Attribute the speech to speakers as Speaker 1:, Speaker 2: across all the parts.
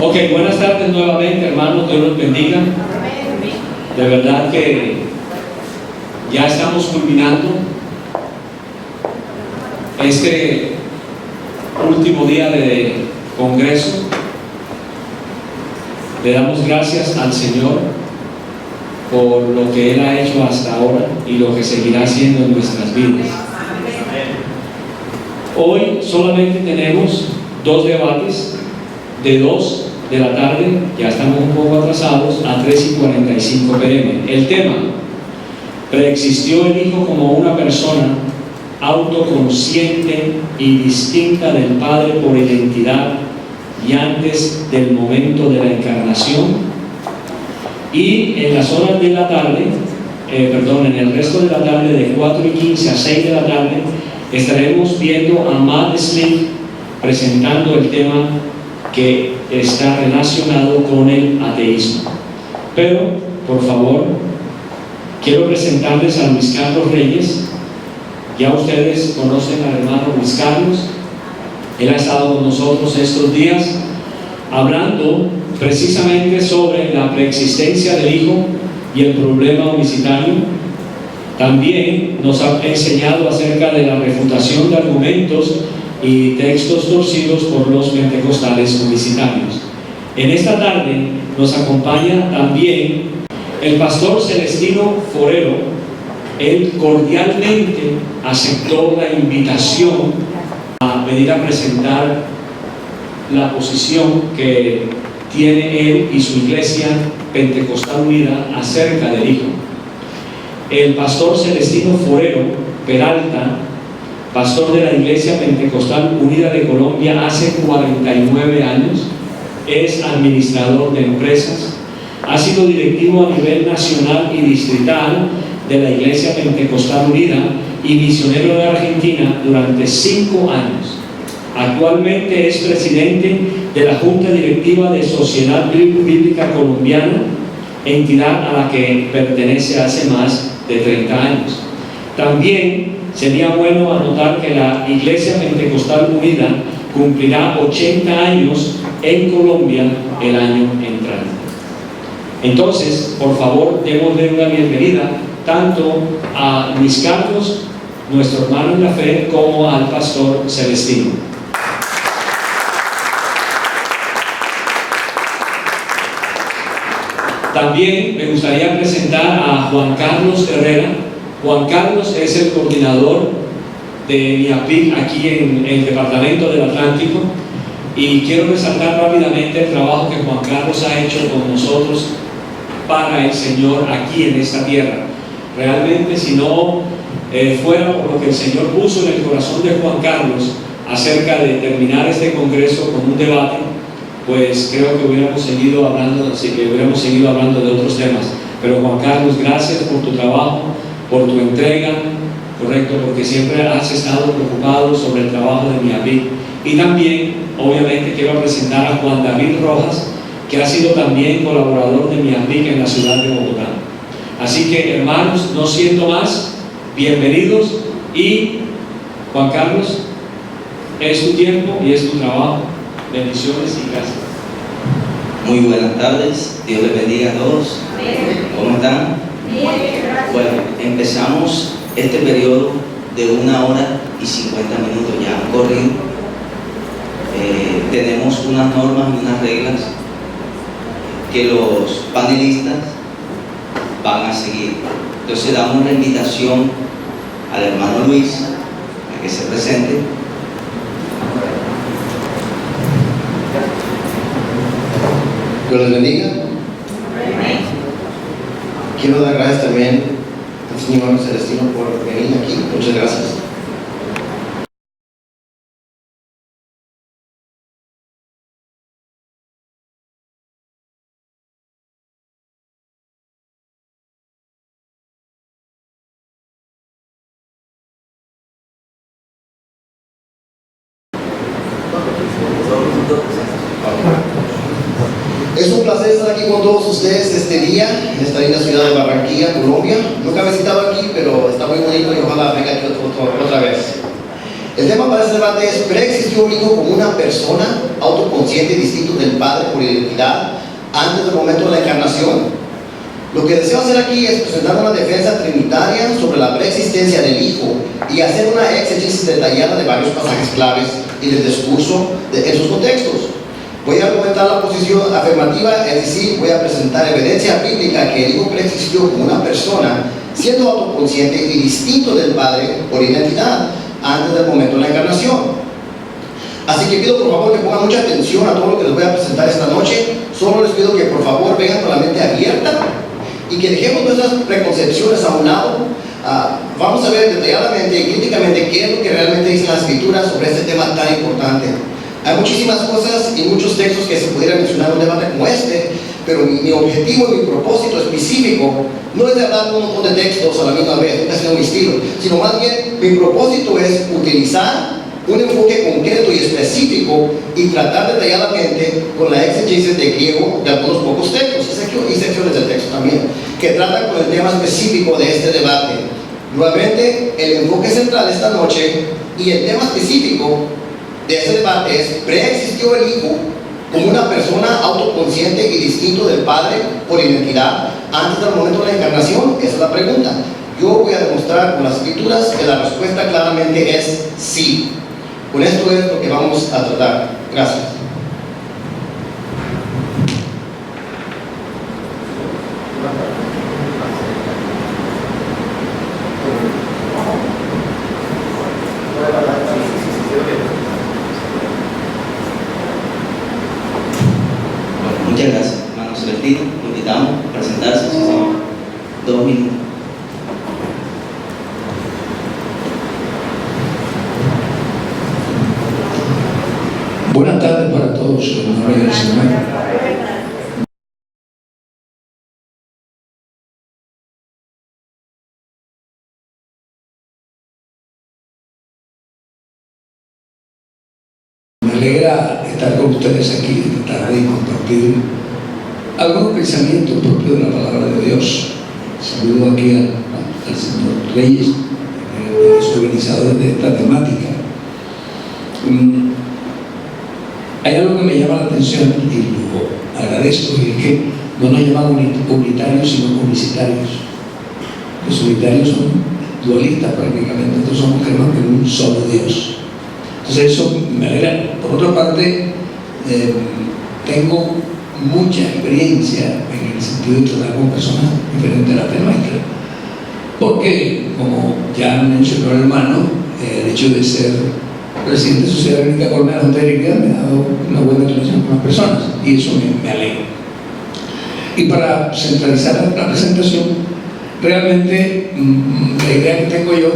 Speaker 1: Ok, buenas tardes nuevamente, hermanos, Dios los bendiga. De verdad que ya estamos culminando este último día de congreso. Le damos gracias al Señor por lo que Él ha hecho hasta ahora y lo que seguirá haciendo en nuestras vidas. Hoy solamente tenemos dos debates de 2 de la tarde, ya estamos un poco atrasados, a 3:45 p.m. El tema: ¿preexistió el Hijo como una persona autoconsciente y distinta del Padre por identidad y antes del momento de la encarnación? Y en las horas de la tarde, en el resto de la tarde, de 4:15 a 6 de la tarde, estaremos viendo a Matt Smith presentando el tema que está relacionado con el ateísmo. Pero, por favor, quiero presentarles a Luis Carlos Reyes. Ya ustedes conocen al hermano Luis Carlos. Él ha estado con nosotros estos días hablando precisamente sobre la preexistencia del Hijo y el problema homicidario. También nos ha enseñado acerca de la refutación de argumentos y textos torcidos por los pentecostales publicitarios. En esta tarde nos acompaña también el pastor Celestino Forero. Él cordialmente aceptó la invitación a venir a presentar la posición que tiene él y su iglesia Pentecostal Unida acerca del Hijo. El pastor Celestino Forero Peralta, pastor de la Iglesia Pentecostal Unida de Colombia hace 49 años, es administrador de empresas, ha sido directivo a nivel nacional y distrital de la Iglesia Pentecostal Unida y misionero de Argentina durante 5 años. Actualmente es presidente de la Junta Directiva de Sociedad Bíblica Colombiana, entidad a la que pertenece hace más de 30 años. También sería bueno anotar que la Iglesia Pentecostal Unida cumplirá 80 años en Colombia el año entrante. Entonces, por favor, démosle una bienvenida tanto a Luis Carlos, nuestro hermano en la fe, como al pastor Celestino. También me gustaría presentar a Juan Carlos Herrera. Juan Carlos es el coordinador de MIAPIC aquí en el Departamento del Atlántico, y quiero resaltar rápidamente el trabajo que Juan Carlos ha hecho con nosotros para el Señor aquí en esta tierra. Realmente, si no fuera por lo que el Señor puso en el corazón de Juan Carlos acerca de terminar este congreso con un debate, pues creo que hubiéramos seguido hablando de otros temas. Pero Juan Carlos, gracias por tu trabajo, por tu entrega, correcto, porque siempre has estado preocupado sobre el trabajo de MIAPIC. Y también, obviamente, quiero presentar a Juan David Rojas, que ha sido también colaborador de MIAPIC en la ciudad de Bogotá. Así que, hermanos, no siento más, bienvenidos. Y Juan Carlos, es tu tiempo y es tu trabajo. Bendiciones y gracias.
Speaker 2: Muy buenas tardes, Dios les bendiga a todos. ¿Cómo están? Bueno, empezamos este periodo de 1 hora y 50 minutos, ya han corrido. Tenemos unas normas y unas reglas que los panelistas van a seguir. Entonces damos la invitación al hermano Luis a que se presente.
Speaker 3: Dios les bendiga. Quiero dar gracias también al Señor Celestino por venir aquí. Muchas gracias. Es un placer estar aquí con todos ustedes este día, en esta linda ciudad de Barranquilla, Colombia. Nunca he visitado aquí, pero está muy bonito y ojalá venga aquí otra vez. El tema para este debate es: ¿preexistió el Hijo como una persona autoconsciente y distinto del Padre por identidad antes del momento de la encarnación? Lo que deseo hacer aquí es presentar una defensa trinitaria sobre la preexistencia del Hijo y hacer una exégesis detallada de varios pasajes claves y del discurso en sus contextos. Voy a argumentar la posición afirmativa, es decir, voy a presentar evidencia bíblica que el Hijo preexistió como una persona siendo autoconsciente y distinto del Padre por identidad antes del momento de la encarnación. Así que pido por favor que pongan mucha atención a todo lo que les voy a presentar esta noche. Solo les pido que por favor vengan con la mente abierta y que dejemos nuestras preconcepciones a un lado. Vamos a ver detalladamente y críticamente qué es lo que realmente dice la Escritura sobre este tema tan importante. Hay muchísimas cosas y muchos textos que se pudieran mencionar en un debate como este, pero mi objetivo y mi propósito específico no es de hablar de un montón de textos a la misma vez, nunca ha sido mi estilo, sino más bien mi propósito es utilizar un enfoque concreto y específico y tratar detalladamente con la exégesis de griego de algunos pocos textos y secciones del texto también, que tratan con el tema específico de este debate. Nuevamente, el enfoque central esta noche y el tema específico de este debate es: ¿preexistió el Hijo como una persona autoconsciente y distinto del Padre por identidad antes del momento de la encarnación? Esa es la pregunta. Yo voy a demostrar con las Escrituras que la respuesta claramente es sí. Con esto es lo que vamos a tratar. Gracias.
Speaker 2: Bueno, muchas gracias, hermano Celestino. Lo invitamos a presentarse, si son 2 minutos.
Speaker 4: Buenas tardes para todos, en honor del Señor. Me alegra estar con ustedes aquí esta tarde y compartir algunos pensamientos propios de la palabra de Dios. Saludo aquí al señor Reyes, que es organizador de esta temática. Hay algo que me llama la atención y lo agradezco, y es que no nos llaman unitarios sino publicitarios. Los unitarios son dualistas prácticamente, nosotros somos creyentes en un solo Dios. Entonces eso me alegra. Por otra parte, tengo mucha experiencia en el sentido de tratar con personas diferentes a las de nuestra, porque como ya mencionó el hermano, el hecho de ser presidente de Sociedad Clínica Colmena Hotelera me ha dado una buena relación con las personas y eso me alegra. Y para centralizar la presentación, realmente la idea que tengo yo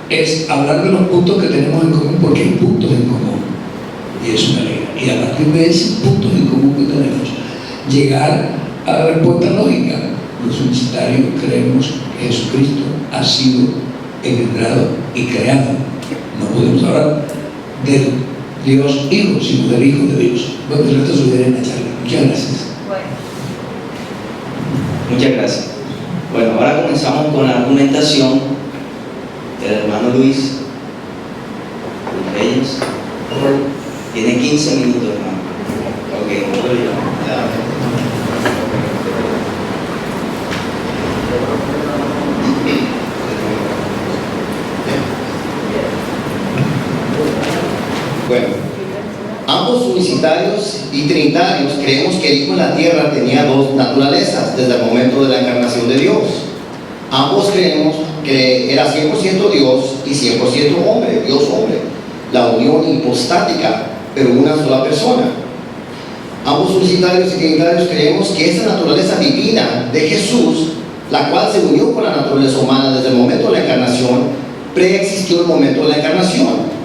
Speaker 4: es hablar de los puntos que tenemos en común, porque hay puntos en común y eso me alegra. Y a partir de esos puntos en común que tenemos, llegar a la respuesta lógica. Los universitarios creemos que Jesucristo ha sido engendrado y creado. No podemos hablar del Dios Hijo, sino del Hijo de Dios. Bueno, el resto se en la charla. Muchas gracias.
Speaker 2: Muchas gracias. Bueno, ahora comenzamos con la argumentación del hermano Luis Reyes. Tiene 15 minutos, hermano. Ok,
Speaker 3: Bueno, ambos unicitarios y trinitarios creemos que el Hijo en la tierra tenía dos naturalezas desde el momento de la encarnación de Dios. Ambos creemos que era 100% Dios y 100% hombre, Dios hombre, la unión hipostática, pero una sola persona. Ambos unicitarios y trinitarios creemos que esa naturaleza divina de Jesús, la cual se unió con la naturaleza humana desde el momento de la encarnación, preexistió el momento de la encarnación.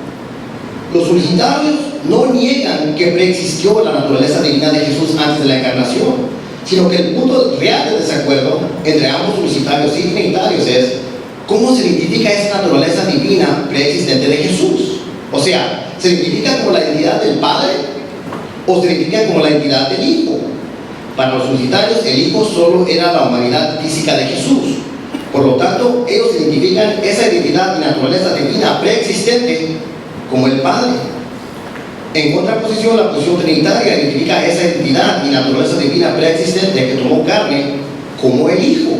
Speaker 3: Los unicitarios no niegan que preexistió la naturaleza divina de Jesús antes de la encarnación, sino que el punto real de desacuerdo entre ambos unicitarios y trinitarios es cómo se identifica esa naturaleza divina preexistente de Jesús. O sea, ¿se identifica como la identidad del Padre o se identifica como la identidad del Hijo? Para los unicitarios, el Hijo solo era la humanidad física de Jesús. Por lo tanto, ellos identifican esa identidad y naturaleza divina preexistente como el Padre. En contraposición, la posición trinitaria identifica esa entidad y naturaleza divina preexistente que tomó carne como el Hijo.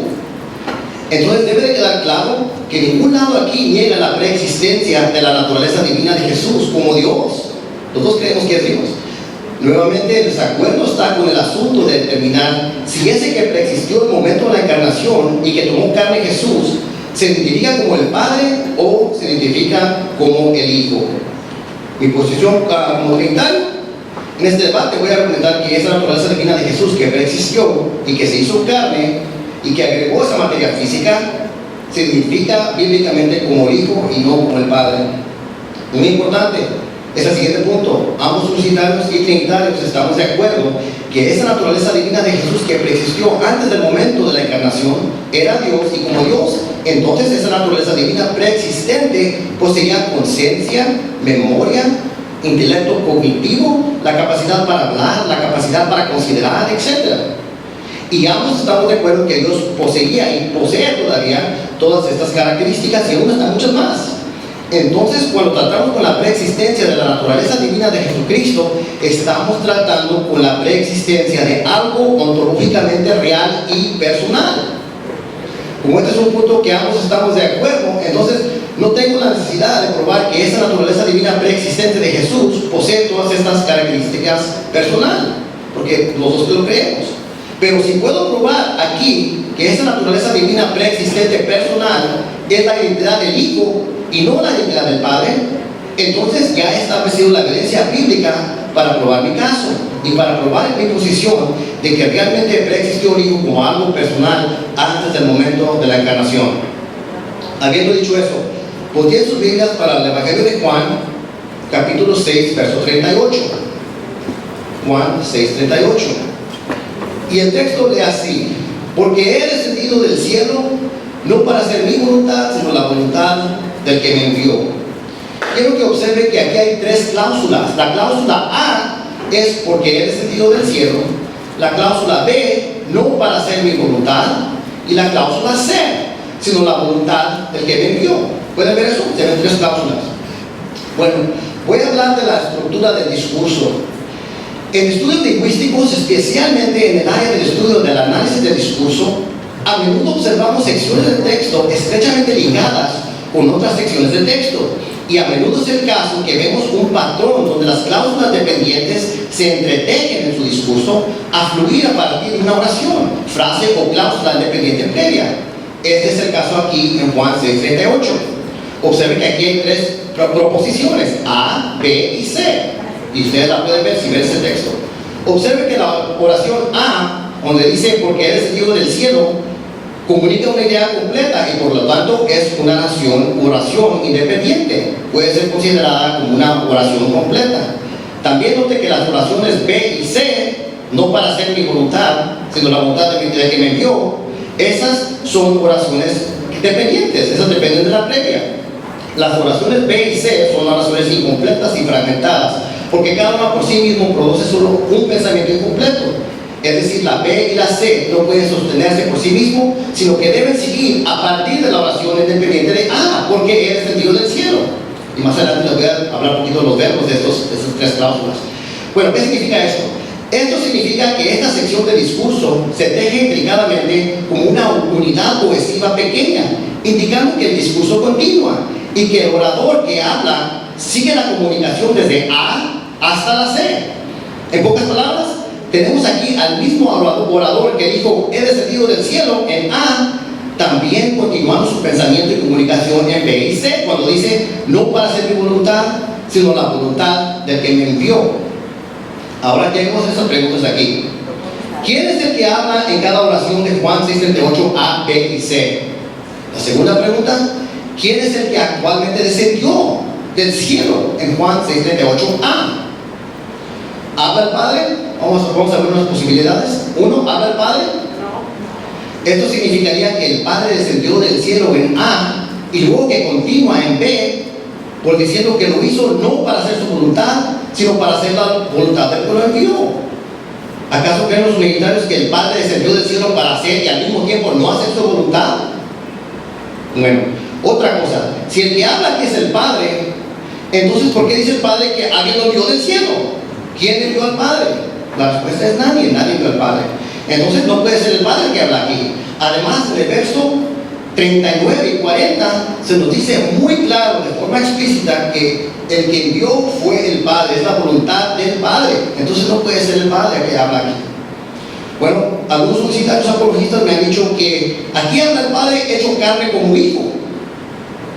Speaker 3: Entonces debe de quedar claro que ningún lado aquí niega la preexistencia de la naturaleza divina de Jesús como Dios. Nosotros creemos que es Dios. Nuevamente el desacuerdo está con el asunto de determinar si ese que preexistió en el momento de la encarnación y que tomó carne Jesús se identifica como el Padre o se identifica como el Hijo. Mi posición como trinitario en este debate voy a argumentar que esa naturaleza divina de Jesús que preexistió y que se hizo carne y que agregó esa materia física se identifica bíblicamente como el Hijo y no como el Padre. Muy importante es el siguiente punto: ambos unitarios y trinitarios estamos de acuerdo que esa naturaleza divina de Jesús que preexistió antes del momento de la encarnación era Dios, y como Dios, entonces esa naturaleza divina preexistente poseía conciencia, memoria, intelecto cognitivo, la capacidad para hablar, la capacidad para considerar, etc. Y ambos estamos de acuerdo que Dios poseía y posee todavía todas estas características y aún hasta muchas más. Entonces, cuando tratamos con la preexistencia de la naturaleza divina de Jesucristo, estamos tratando con la preexistencia de algo ontológicamente real y personal. Como este es un punto que ambos estamos de acuerdo, entonces no tengo la necesidad de probar que esa naturaleza divina preexistente de Jesús posee todas estas características personales, porque nosotros lo creemos. Pero si puedo probar aquí que esa naturaleza divina preexistente personal es la identidad del Hijo y no la identidad del Padre, entonces ya he establecido la evidencia bíblica para probar mi caso y para probar mi posición de que realmente preexistió el Hijo como algo personal antes del momento de la encarnación. Habiendo dicho eso, volteen sus Biblias para el Evangelio de Juan, capítulo 6, verso 38. Juan 6, 38. Y el texto lee así: porque he descendido del cielo no para hacer mi voluntad, sino la voluntad del que me envió. Quiero que observe que aquí hay tres cláusulas. La cláusula A es porque he descendido del cielo, la cláusula B, no para hacer mi voluntad, y la cláusula C, sino la voluntad del que me envió. ¿Pueden ver eso? Se ven tres cláusulas. Bueno, voy a hablar de la estructura del discurso. En estudios lingüísticos, especialmente en el área del estudio del análisis del discurso, a menudo observamos secciones del texto estrechamente ligadas con otras secciones del texto. Y a menudo es el caso que vemos un patrón donde las cláusulas dependientes se entretejen en su discurso a fluir a partir de una oración, frase o cláusula dependiente previa. Este es el caso aquí en Juan 6:38. Observen que aquí hay tres proposiciones, A, B y C. Y ustedes la pueden ver si ven ese texto. Observen que la oración A, donde dice porque he descendido del cielo, comunica una idea completa y por lo tanto es una oración independiente. Puede ser considerada como una oración completa. También note que las oraciones B y C, no para hacer mi voluntad, sino la voluntad del que me envió, esas son oraciones dependientes, esas dependen de la previa. Las oraciones B y C son oraciones incompletas y fragmentadas, porque cada una por sí mismo produce solo un pensamiento incompleto. Es decir, la B y la C no pueden sostenerse por sí mismos, sino que deben seguir a partir de la oración independiente de A, porque he descendido del cielo. Y más adelante les voy a hablar un poquito de los verbos de estas tres cláusulas. Bueno, ¿qué significa esto? Esto significa que esta sección de discurso se teje intricadamente como una unidad cohesiva pequeña, indicando que el discurso continúa y que el orador que habla sigue la comunicación desde A hasta la C. En pocas palabras, tenemos aquí al mismo orador que dijo he descendido del cielo en A, también continuando su pensamiento y comunicación en B y C, cuando dice no para hacer mi voluntad, sino la voluntad del que me envió. Ahora tenemos esas preguntas aquí. ¿Quién es el que habla en cada oración de Juan 6:38 A, B y C? La segunda pregunta: ¿quién es el que actualmente descendió del cielo en Juan 6:38 A? ¿Habla el Padre? Vamos a ver unas posibilidades. Uno, ¿habla el Padre? No. Esto significaría que el Padre descendió del cielo en A y luego que continúa en B, por diciendo que lo hizo no para hacer su voluntad, sino para hacer la voluntad del que lo envió. ¿Acaso creen los unitarios que el Padre descendió del cielo para hacer y al mismo tiempo no hacer su voluntad? Bueno, otra cosa, si el que habla aquí es el Padre, Entonces, ¿por qué dice el Padre que alguien lo vio del cielo? ¿Quién envió al Padre? La respuesta es nadie, nadie vio al Padre. Entonces no puede ser el Padre el que habla aquí. Además, en el verso 39 y 40 se nos dice muy claro, de forma explícita, que el que envió fue el Padre, es la voluntad del Padre. Entonces no puede ser el Padre el que habla aquí. Bueno, algunos universitarios apologistas me han dicho que aquí habla el Padre hecho carne como hijo.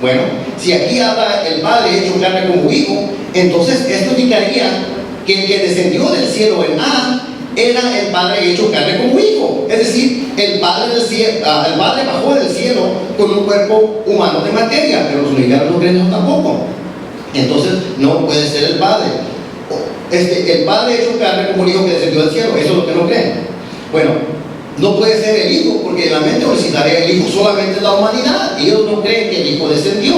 Speaker 3: Bueno, si aquí habla el Padre hecho carne como hijo, entonces esto indicaría que el que descendió del cielo en A era el Padre hecho carne como hijo. Es decir, el Padre bajó del cielo con un cuerpo humano de materia, pero los unitarios no creen eso tampoco. Entonces no puede ser el Padre. El Padre hecho carne como el hijo que descendió del cielo, eso es lo que no creen. Bueno, no puede ser el Hijo, porque en la mente universitaria el Hijo solamente es la humanidad. Ellos no creen que el Hijo descendió.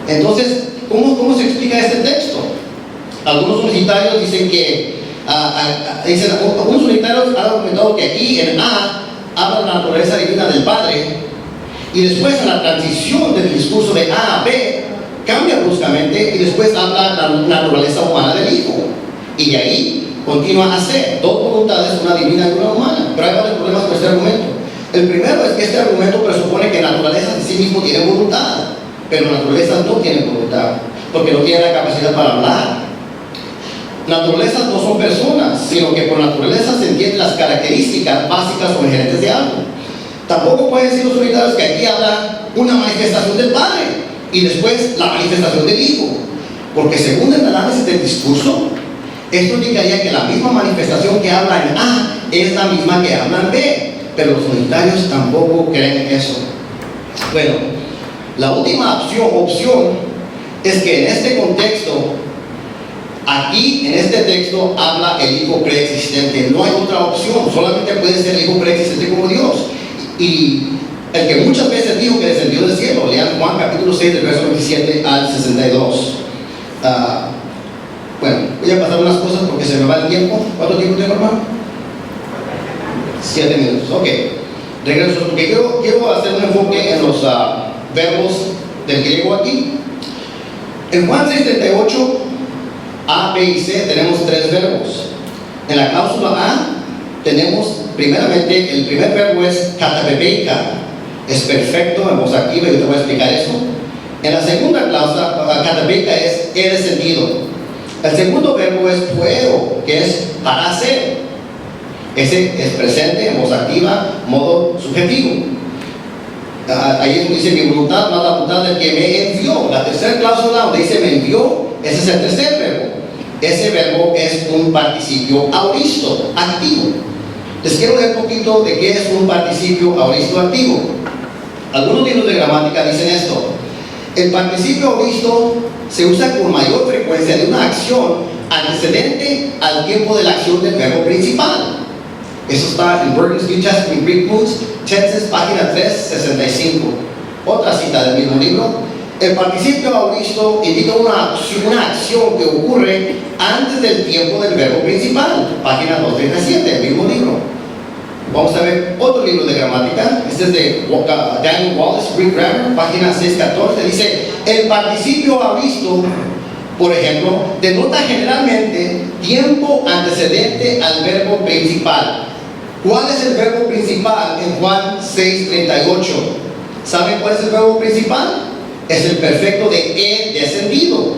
Speaker 3: Entonces, ¿cómo se explica este texto? Algunos universitarios dicen que, algunos universitarios han argumentado que aquí en A habla la naturaleza divina del Padre, y después en la transición del discurso de A a B cambia bruscamente, y después habla la naturaleza humana del Hijo. Y de ahí continúa a ser dos voluntades, una divina y una humana. Pero hay varios problemas con este argumento. El primero es que este argumento presupone que naturalezas en sí mismo tienen voluntad, pero naturalezas no tienen voluntad, porque no tienen la capacidad para hablar. Naturalezas no son personas, sino que por naturaleza se entienden las características básicas o inherentes de algo. Tampoco pueden decir los unitarios que aquí habla una manifestación del Padre y después la manifestación del Hijo, porque según el análisis del discurso, esto indicaría que la misma manifestación que habla en A es la misma que habla en B, pero los unitarios tampoco creen eso. Bueno, la última opción es que en este contexto, aquí en este texto habla el Hijo preexistente. No hay otra opción, solamente puede ser el Hijo preexistente como Dios. Y el que muchas veces dijo que descendió del cielo, lean Juan capítulo 6 del verso 27 al 62. Bueno, voy a pasar unas cosas porque se me va el tiempo. ¿Cuánto tiempo tengo, hermano? 7 minutos, ok. Regreso porque quiero hacer un enfoque en los verbos del griego aquí. En Juan 6:38, A, B y C tenemos 3 verbos. En la cláusula A tenemos primeramente, el primer verbo es katapepeika, es perfecto en voz activa, yo te voy a explicar eso. En la segunda cláusula, katapepeika es he descendido. El segundo verbo es puero, que es para hacer. Ese es presente en voz activa, modo subjetivo. Ahí dice mi voluntad más la voluntad del que me envió. La tercera cláusula donde dice me envió, ese es el tercer verbo. Ese verbo es un participio aoristo, activo. Les quiero leer un poquito de qué es un participio aoristo activo. Algunos libros de gramática dicen esto. El participio aoristo se usa con mayor frecuencia de una acción antecedente al tiempo de la acción del verbo principal. Eso está en Bergen's New Testament Greek Moods, Tenses, página 365. Otra cita del mismo libro. El participio aoristo indica una acción que ocurre antes del tiempo del verbo principal. Página 237 del mismo libro. Vamos a ver otro libro de gramática. Este es de Daniel Wallace, Greek Grammar, página 614. Dice, el participio aoristo, por ejemplo, denota generalmente tiempo antecedente al verbo principal. ¿Cuál es el verbo principal en Juan 6:38? ¿Saben cuál es el verbo principal? Es el perfecto de he descendido.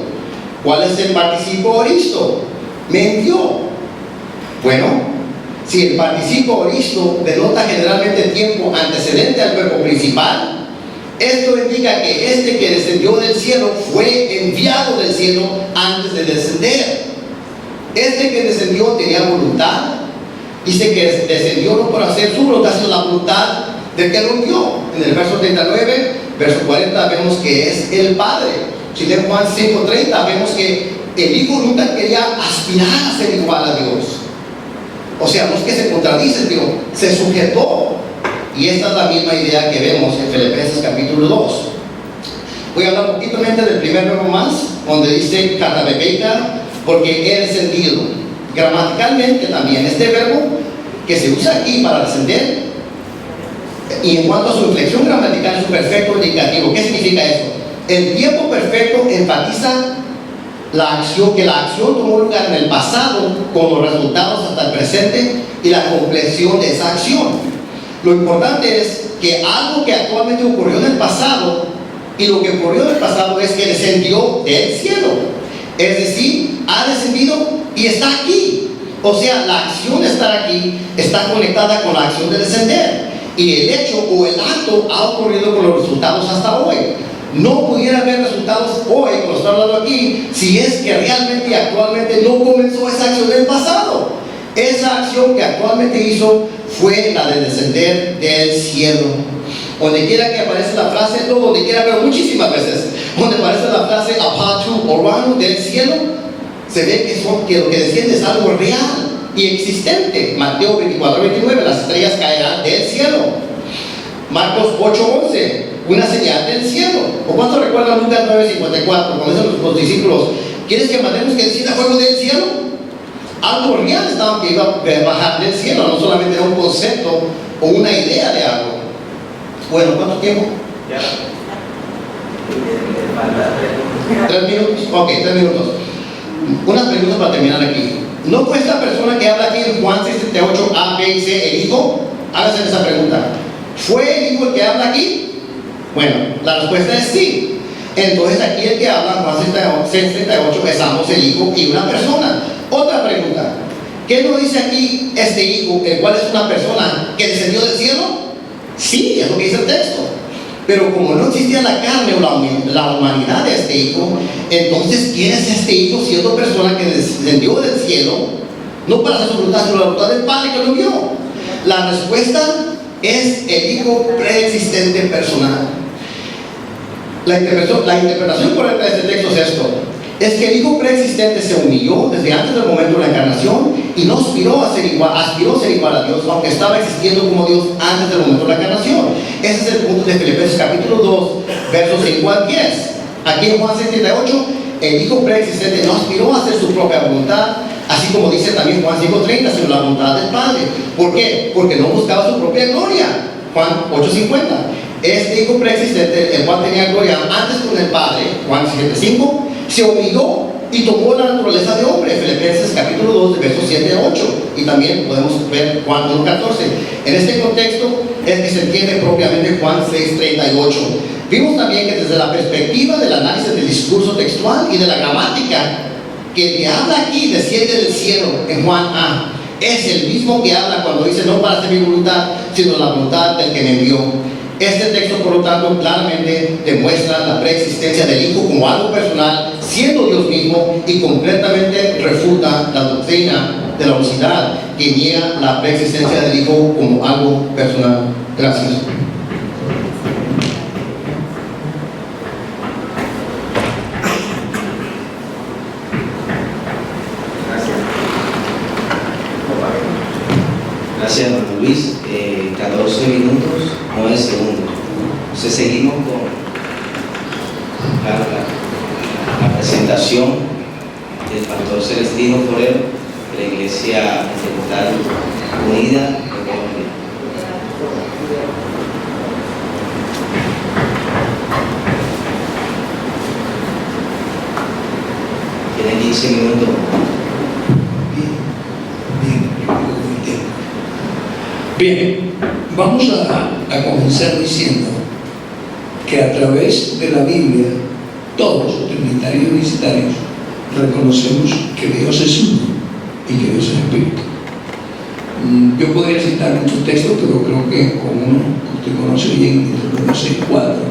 Speaker 3: ¿Cuál es el participio aoristo? Me envió. Bueno, si el participio aoristo denota generalmente tiempo antecedente al verbo principal, esto indica que este que descendió del cielo fue enviado del cielo antes de descender. Este que descendió tenía voluntad. Dice que descendió no por hacer su voluntad, sino la voluntad del que lo envió. En el verso 39, verso 40 vemos que es el Padre. Si leemos Juan 5:30 vemos que el Hijo nunca quería aspirar a ser igual a Dios. O sea, no es que se contradice, Dios se sujetó. Y esta es la misma idea que vemos en Filipenses capítulo 2. Voy a hablar un poquito del primer verbo más, donde dice katapepeika, porque he descendido. Gramaticalmente también, este verbo que se usa aquí para descender, y en cuanto a su inflexión gramatical es un perfecto indicativo. ¿Qué significa eso? El tiempo perfecto enfatiza que la acción tomó lugar en el pasado con los resultados hasta el presente y la compleción de esa acción. Lo importante es que algo que actualmente ocurrió en el pasado, y lo que ocurrió en el pasado es que descendió del cielo. Es decir, ha descendido y está aquí. O sea, la acción de estar aquí está conectada con la acción de descender. Y el hecho o el acto ha ocurrido con los resultados hasta hoy. No pudiera haber resultados hoy, como está hablando aquí, si es que realmente y actualmente no comenzó esa acción del pasado. Esa acción que actualmente hizo fue la de descender del cielo. Donde quiera que aparece la frase, no donde quiera, pero muchísimas veces, donde aparece la frase apatu orano del cielo, se ve que lo que desciende es algo real y existente. Mateo 24:29, las estrellas caerán del cielo. Marcos 8:11, una señal del cielo. ¿O cuánto recuerdan Lucas 9:54? Cuando dicen los discípulos, ¿quieres que mandemos que descienda fuego del cielo? Algo real estaba que iba a bajar del cielo, no solamente era un concepto o una idea de algo. Bueno, ¿cuánto tiempo?
Speaker 2: Ya.
Speaker 3: 3 minutos. Ok, 3 minutos. Unas preguntas para terminar aquí. ¿No fue esta persona que habla aquí en Juan 6:38, A, B y C, el hijo? Háganse esa pregunta. ¿Fue el hijo el que habla aquí? Bueno, la respuesta es sí. Entonces aquí el que habla, Juan 6:38, es ambos el hijo y una persona. Otra pregunta. ¿Qué nos dice aquí este hijo, el cual es una persona que descendió del cielo? Sí, es lo que dice el texto. Pero como no existía la carne o la humanidad de este hijo, entonces ¿quién es este hijo siendo persona que descendió del cielo? No para hacer su voluntad, sino la voluntad del Padre que lo envió. La respuesta es el hijo preexistente personal. La interpretación correcta de este texto es esto. Es que el hijo preexistente se humilló desde antes del momento de la encarnación y no aspiró a ser igual a Dios, aunque estaba existiendo como Dios antes del momento de la encarnación. Ese es el punto de Filipenses capítulo 2, versos 5 al 10. Aquí en Juan 6:38, el hijo preexistente no aspiró a hacer su propia voluntad, así como dice también Juan 5:30, sino la voluntad del Padre. ¿Por qué? Porque no buscaba su propia gloria. Juan 8:50. Este hijo preexistente, el cual tenía gloria antes con el Padre, Juan 7:5, se humilló y tomó la naturaleza de hombre, Filipenses capítulo 2, de versos 7 a 8, y también podemos ver Juan 1:14. En este contexto es que se entiende propiamente Juan 6:38. Vimos también que desde la perspectiva del análisis del discurso textual y de la gramática, que el que habla aquí desciende del cielo en Juan A, es el mismo que habla cuando dice no para hacer mi voluntad, sino la voluntad del que me envió. Este texto, por lo tanto, claramente demuestra la preexistencia del Hijo como algo personal, siendo Dios mismo, y completamente refuta la doctrina de la unicidad que niega la preexistencia del Hijo como algo personal. Gracias.
Speaker 2: Gracias, don Luis. 14 minutos, 9 segundos. Entonces seguimos con la presentación del pastor Celestino Forero de la Iglesia Pentecostal Unida de Colombia. Tienen 15 minutos.
Speaker 4: Bien, vamos a comenzar diciendo que a través de la Biblia, todos, trinitarios y unicitarios, reconocemos que Dios es uno y que Dios es espíritu. Yo podría citar muchos textos, pero creo que con uno que usted conoce bien, Deuteronomio 6:4,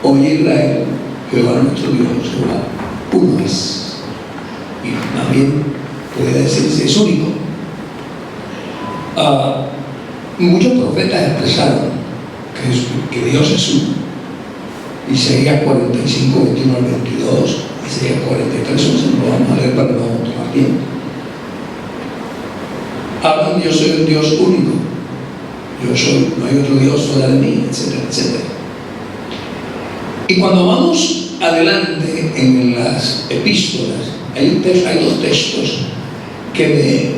Speaker 4: oye Israel, Jehová nuestro Dios, Jehová, uno es. Y más bien puede decirse es único. Muchos profetas expresaron que Dios es uno. Isaías 45, 21 al 22, Isaías 43, 11, lo vamos a leer para no tomar tiempo. Hablan, yo soy un Dios único, no hay otro Dios fuera de mí, etcétera, etcétera. Y cuando vamos adelante en las epístolas, hay dos textos que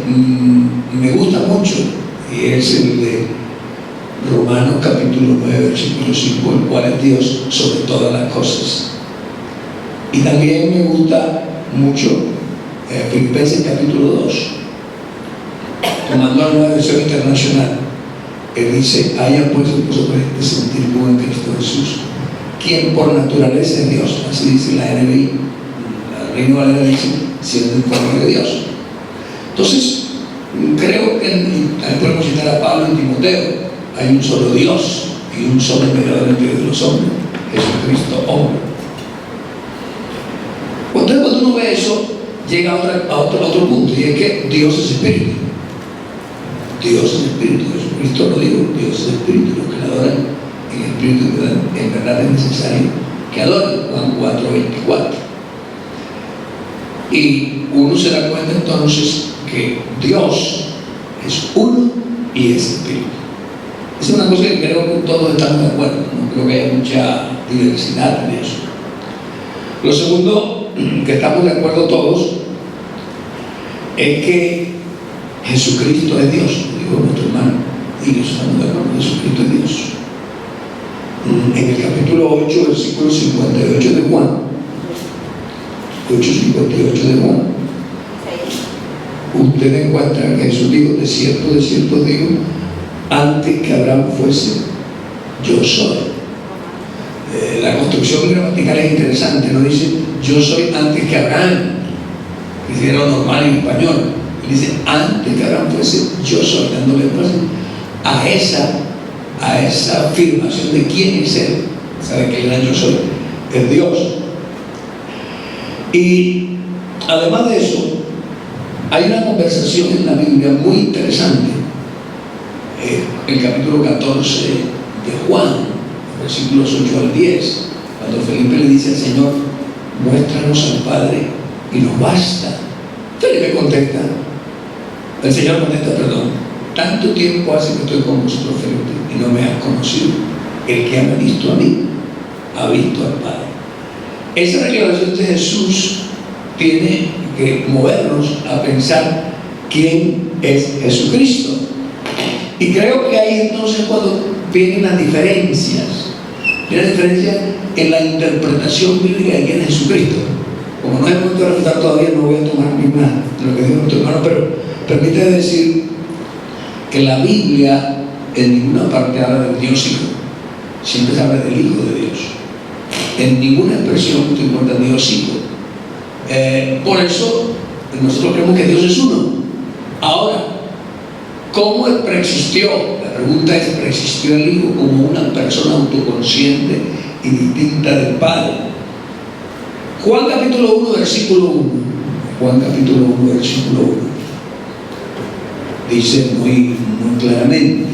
Speaker 4: me gustan mucho, y es el de Romanos capítulo 9, versículo 5, el cual es Dios sobre todas las cosas. Y también me gusta mucho Filipenses capítulo 2, tomando la Nueva Versión Internacional. Él dice: haya pues en vosotros este sentir como en Cristo Jesús, quien por naturaleza es Dios. Así dice la NBI, la Reina Valera dice, siendo en forma de Dios. Entonces, creo que también podemos citar a Pablo en Timoteo: hay un solo Dios y un solo mediador entre los hombres, Jesucristo hombre. Entonces, cuando uno ve eso, llega a otro punto, y es que Dios es espíritu. Dios es espíritu. Jesucristo lo dijo: Dios es espíritu. Los que le adoran en espíritu en verdad es necesario que adoren. Juan 4:24. Y uno se da cuenta entonces que Dios es uno y es espíritu. Esa es una cosa que creo que todos estamos de acuerdo. No creo que haya mucha diversidad en eso. Lo segundo que estamos de acuerdo todos es que Jesucristo es Dios, dijo nuestro hermano, y nosotros estamos de acuerdo: Jesucristo es Dios. En el capítulo 8, versículo 58 de Juan, 8:58 de Juan, usted encuentra que Jesús dijo: de cierto digo, antes que Abraham fuese, yo soy. La construcción gramatical es interesante, no dice yo soy antes que Abraham, que era lo normal en español. Él dice: antes que Abraham fuese, yo soy, dándole énfasis a esa afirmación de quién es él. Sabe que el gran yo soy es Dios. Y además de eso, hay una conversación en la Biblia muy interesante, el capítulo 14 de Juan, versículos 8 al 10, cuando Felipe le dice al Señor: muéstranos al Padre y nos basta. Felipe contesta, el Señor contesta, perdón: tanto tiempo hace que estoy con vosotros, Felipe, y no me has conocido. El que ha visto a mí, ha visto al Padre. Esa declaración de Jesús tiene que movernos a pensar quién es Jesucristo. Y creo que ahí entonces cuando vienen las diferencias. Viene la diferencia en la interpretación bíblica de quién es Jesucristo. Como no hay momento de refutar todavía, no voy a tomar ni nada de lo que dijo nuestro hermano, pero permítame decir que la Biblia en ninguna parte habla del Dios Hijo, siempre se habla del Hijo de Dios. En ninguna expresión usted encuentra Dios Hijo. Por eso nosotros creemos que Dios es uno. Ahora, ¿cómo preexistió? La pregunta es: ¿preexistió el Hijo como una persona autoconsciente y distinta del Padre? Juan capítulo 1, versículo 1. Juan capítulo 1, versículo 1. Dice muy claramente: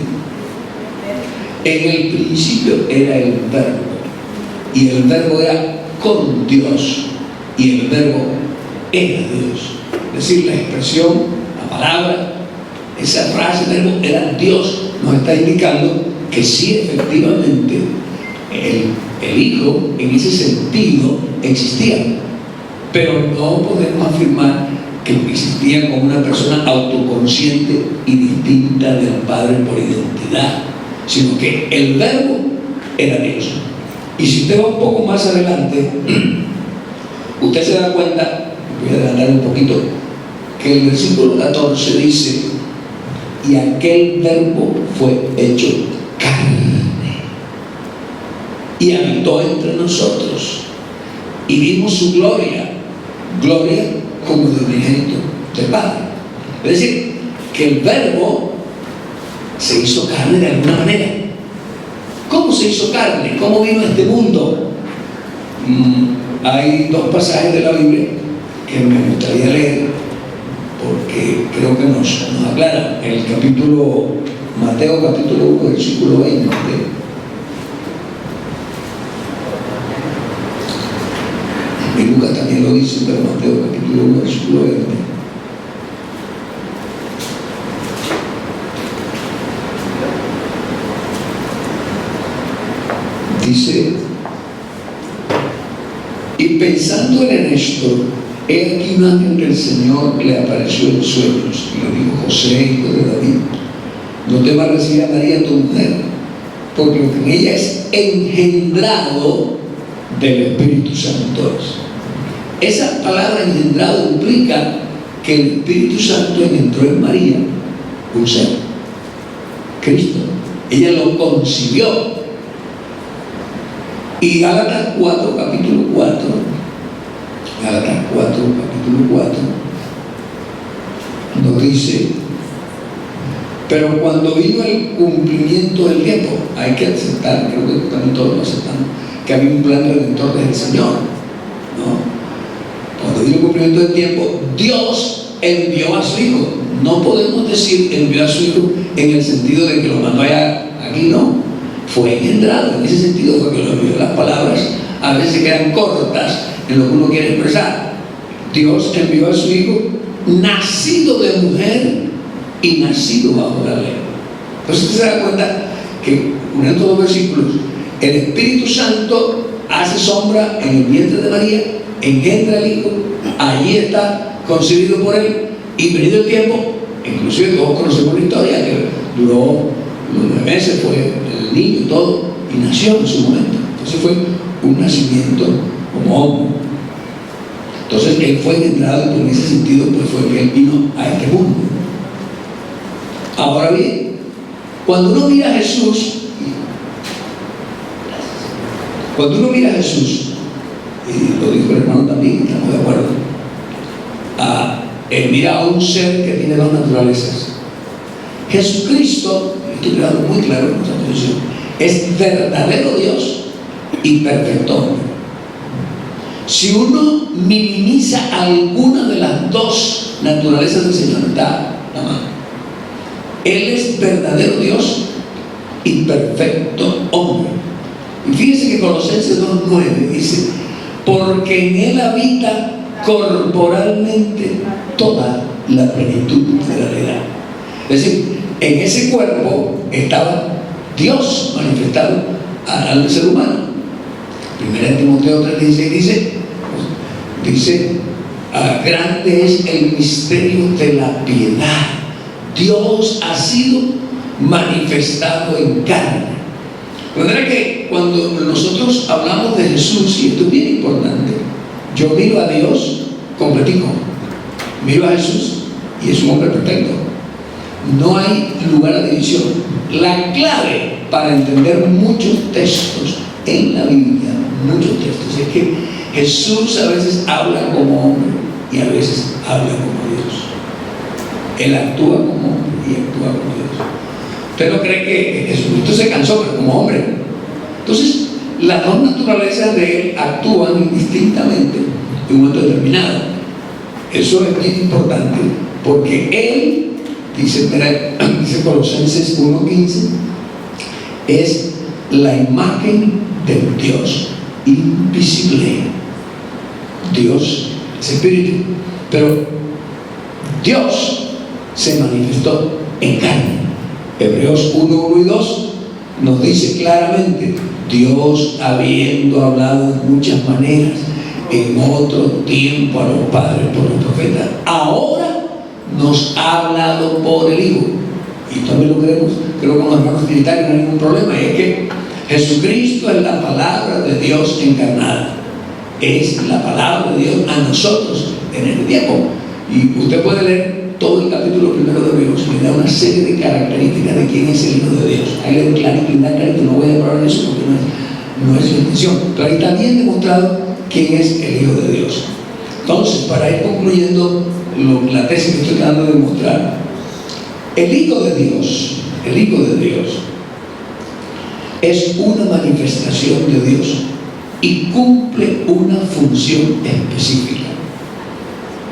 Speaker 4: en el principio era el Verbo, y el Verbo era con Dios, y el Verbo era Dios. Es decir, la expresión, la palabra, esa frase, el Verbo era Dios, nos está indicando que sí, efectivamente, el Hijo en ese sentido existía, pero no podemos afirmar que existía como una persona autoconsciente y distinta del Padre por identidad, sino que el Verbo era Dios. Y si usted va un poco más adelante, usted se da cuenta, voy a adelantar un poquito, que el versículo 14 dice: y aquel Verbo fue hecho carne y habitó entre nosotros, y vimos su gloria como de unigénito del Padre. Es decir, que el Verbo se hizo carne de alguna manera. ¿Cómo se hizo carne? ¿Cómo vino a este mundo? Hay dos pasajes de la Biblia que me gustaría leer porque creo que nos aclaran. El capítulo, Mateo capítulo 1, versículo 20. Y Lucas también lo dice, pero Mateo capítulo 1, versículo 20. Dice: y pensando en esto, he aquí un ángel del Señor le apareció en sueños y le dijo: José, hijo de David, no temas recibir a María tu mujer, porque lo que en ella es engendrado del Espíritu Santo. esa palabra engendrado implica que el Espíritu Santo engendró en María un ser, Cristo. Ella lo concibió. Y Gálatas 4, capítulo 4, Gálatas 4, capítulo 4, nos dice: pero cuando vino el cumplimiento del tiempo, hay que aceptar, creo que también todos lo aceptamos, que había un plan redentor del Señor, ¿no? Cuando vino el cumplimiento del tiempo, Dios envió a su Hijo. No podemos decir envió a su Hijo en el sentido de que lo mandó allá, aquí no. Fue engendrado, en ese sentido fue que lo envió. Las palabras a veces se quedan cortas en lo que uno quiere expresar. Dios envió a su Hijo, nacido de mujer y nacido bajo la ley. Entonces usted se da cuenta que, uniendo dos versículos, el Espíritu Santo hace sombra en el vientre de María, engendra al Hijo, allí está concebido por él, y venido el tiempo, inclusive todos conocemos la historia, que duró 9 meses, fue el niño y todo, y nació en su momento. Entonces fue un nacimiento como hombre. Entonces él fue engendrado, y en ese sentido pues fue que él vino a este mundo. Ahora bien, cuando uno mira a Jesús, y lo dijo el hermano también, estamos de acuerdo, él mira a un ser que tiene dos naturalezas. Jesucristo, estoy quedando muy claro en nuestra posición, es verdadero Dios y perfecto hombre. Si uno minimiza alguna de las dos naturalezas del Señor, está la mano. Él es verdadero Dios y perfecto hombre. Y fíjense que Colosenses 2:9 dice: porque en él habita corporalmente toda la plenitud de la deidad. Es decir, en ese cuerpo estaba Dios manifestado al ser humano. 1 Timoteo 3:16 dice: grande es el misterio de la piedad. Dios ha sido manifestado en carne. De manera que cuando nosotros hablamos de Jesús, y esto es bien importante, yo miro a Dios completico, miro a Jesús y es un hombre perfecto. No hay lugar a división. La clave para entender muchos textos en la Biblia, muchos textos, es que Jesús a veces habla como hombre y a veces habla como Dios. Él actúa como hombre y actúa como Dios. Usted no cree que Jesucristo se cansó, pero como hombre. Entonces, las dos naturalezas de él actúan indistintamente en un momento determinado. Eso es bien importante, porque él, dice Colosenses 1:15, es la imagen del Dios invisible. Dios es espíritu, pero Dios se manifestó en carne. Hebreos 1:1 y 2 nos dice claramente: Dios, habiendo hablado de muchas maneras en otro tiempo a los padres por los profetas, ahora nos ha hablado por el Hijo. Y también lo creemos, creo que con los hermanos trinitarios no hay ningún problema, y es que Jesucristo es la palabra de Dios encarnada, es la palabra de Dios a nosotros en este tiempo. Y usted puede leer todo el capítulo 1 de Hebreos y le da una serie de características de quién es el Hijo de Dios. Ahí le doy clarito, no voy a hablar de eso porque no es su intención, pero ahí está bien demostrado quién es el Hijo de Dios. Entonces, para ir concluyendo la tesis que estoy tratando de demostrar, el Hijo de Dios es una manifestación de Dios y cumple una función específica.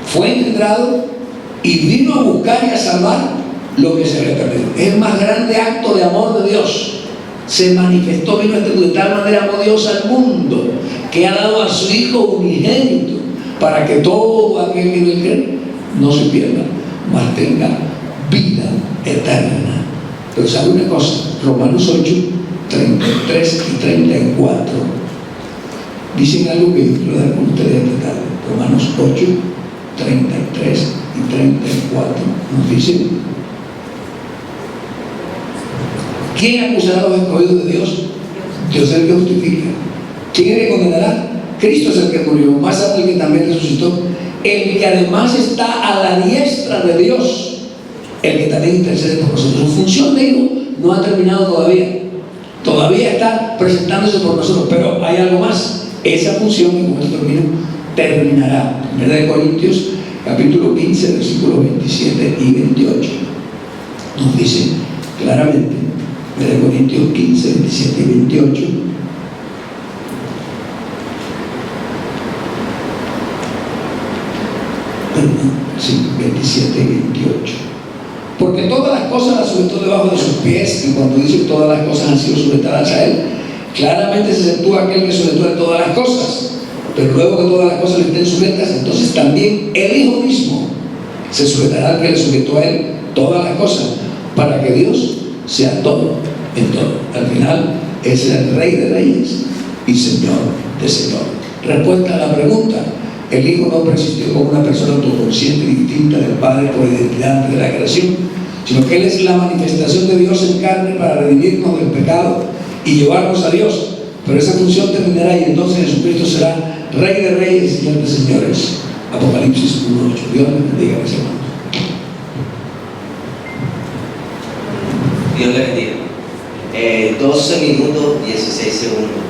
Speaker 4: Fue engendrado y vino a buscar y a salvar lo que se había perdido. Es el más grande acto de amor de Dios. Se manifestó, vino de tal manera amó Dios al mundo, que ha dado a su Hijo unigénito, para que todo aquel que en él cree no se pierda, mas tenga vida eterna. Pero sabe una cosa, Romanos 8, 33 y 34 dicen algo que quiero dar con ustedes esta tarde. Romanos 8, 33 y 34 nos dicen: ¿quién acusará a los escogidos de Dios? Dios es el que justifica. ¿Quién le condenará? Cristo es el que murió, más tarde el que también resucitó, el que además está a la diestra de Dios, el que también intercede por nosotros. Su función de hijo no ha terminado todavía está presentándose por nosotros, pero hay algo más. Esa función, y con esto termino, terminará. 1 Corintios capítulo 15 versículos 27 y 28 nos dice claramente, 1 Corintios 15, 27 y 28: sí, 27 y 28. Porque todas las cosas las sujetó debajo de sus pies, y cuando dice todas las cosas han sido sujetadas a él, claramente se acentúa aquel que sujetó de todas las cosas. Pero luego que todas las cosas le estén sujetas, entonces también el Hijo mismo se sujetará al que le sujetó a él todas las cosas, para que Dios sea todo en todo. Al final es el Rey de Reyes y Señor de Señor. Respuesta a la pregunta: el Hijo no persistió como una persona autoconsciente y distinta del Padre por identidad antes de la creación, sino que Él es la manifestación de Dios en carne para redimirnos del pecado y llevarnos a Dios. Pero esa función terminará y entonces Jesucristo será Rey de Reyes y Señor de Señores. Apocalipsis 1:8. Dios les bendiga, mis hermanos.
Speaker 2: Dios le bendiga. 12 minutos 16 segundos.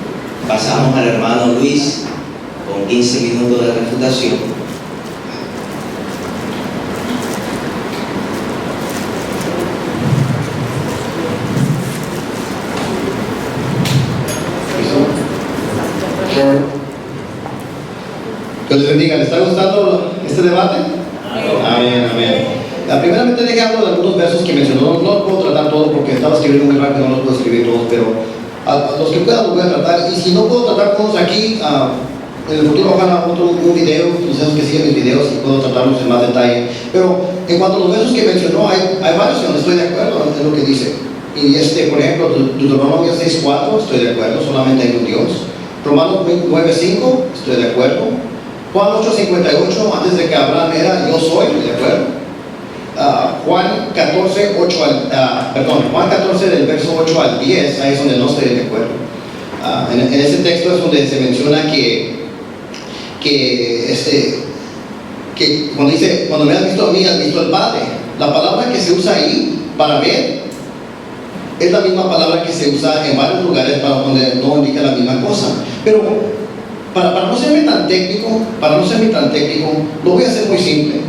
Speaker 2: Pasamos al hermano Luis con 15 minutos de refutación.
Speaker 3: Dios les bendiga. ¿Les está gustando este debate? Amén, amén. Primeramente deje hablar de algunos versos que mencionó. No puedo tratar todo porque estaba escribiendo muy rápido, no los puedo escribir todos, pero a los que puedan los voy a tratar. Y si no puedo tratar todos aquí, en el futuro ojalá un video, ustedes que siguen mis videos, y puedo tratarlos en más detalle. Pero en cuanto a los versos que mencionó, hay varios en donde estoy de acuerdo en lo que dice. Y por ejemplo, Deuteronomio 6:4, estoy de acuerdo, solamente hay un Dios. Romanos 9:5, estoy de acuerdo. Juan 8:58, antes de que Abraham era, yo soy, de acuerdo. Juan 14, Juan 14 del verso 8 al 10, ahí es donde no estoy de acuerdo. En ese texto es donde se menciona que cuando me has visto a mí, has visto al Padre. La palabra que se usa ahí para ver es la misma palabra que se usa en varios lugares para donde no indica la misma cosa. Pero para no serme tan técnico, lo voy a hacer muy simple.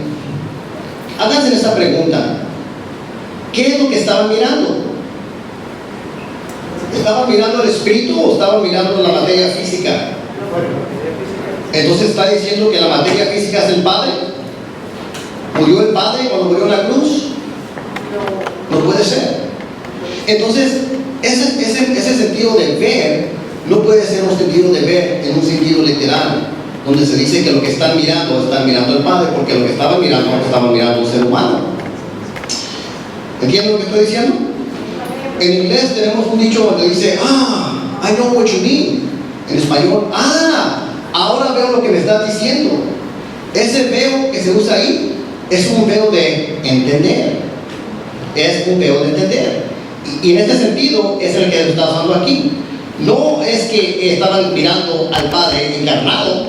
Speaker 3: Háganse esta pregunta: ¿qué es lo que estaban mirando? ¿Estaban mirando el espíritu o estaban mirando la materia física? Entonces está diciendo que la materia física es el Padre. ¿Murió el Padre cuando murió en la cruz? No puede ser. Entonces ese sentido de ver no puede ser un sentido de ver en un sentido literal, donde se dice que lo que están mirando al Padre, porque lo que estaban mirando un ser humano. ¿Entienden lo que estoy diciendo? En inglés tenemos un dicho donde dice, I know what you mean. En español, ahora veo lo que me estás diciendo. Ese veo que se usa ahí es un veo de entender. Es un veo de entender. Y en este sentido es el que está usando aquí. No es que estaban mirando al Padre encarnado,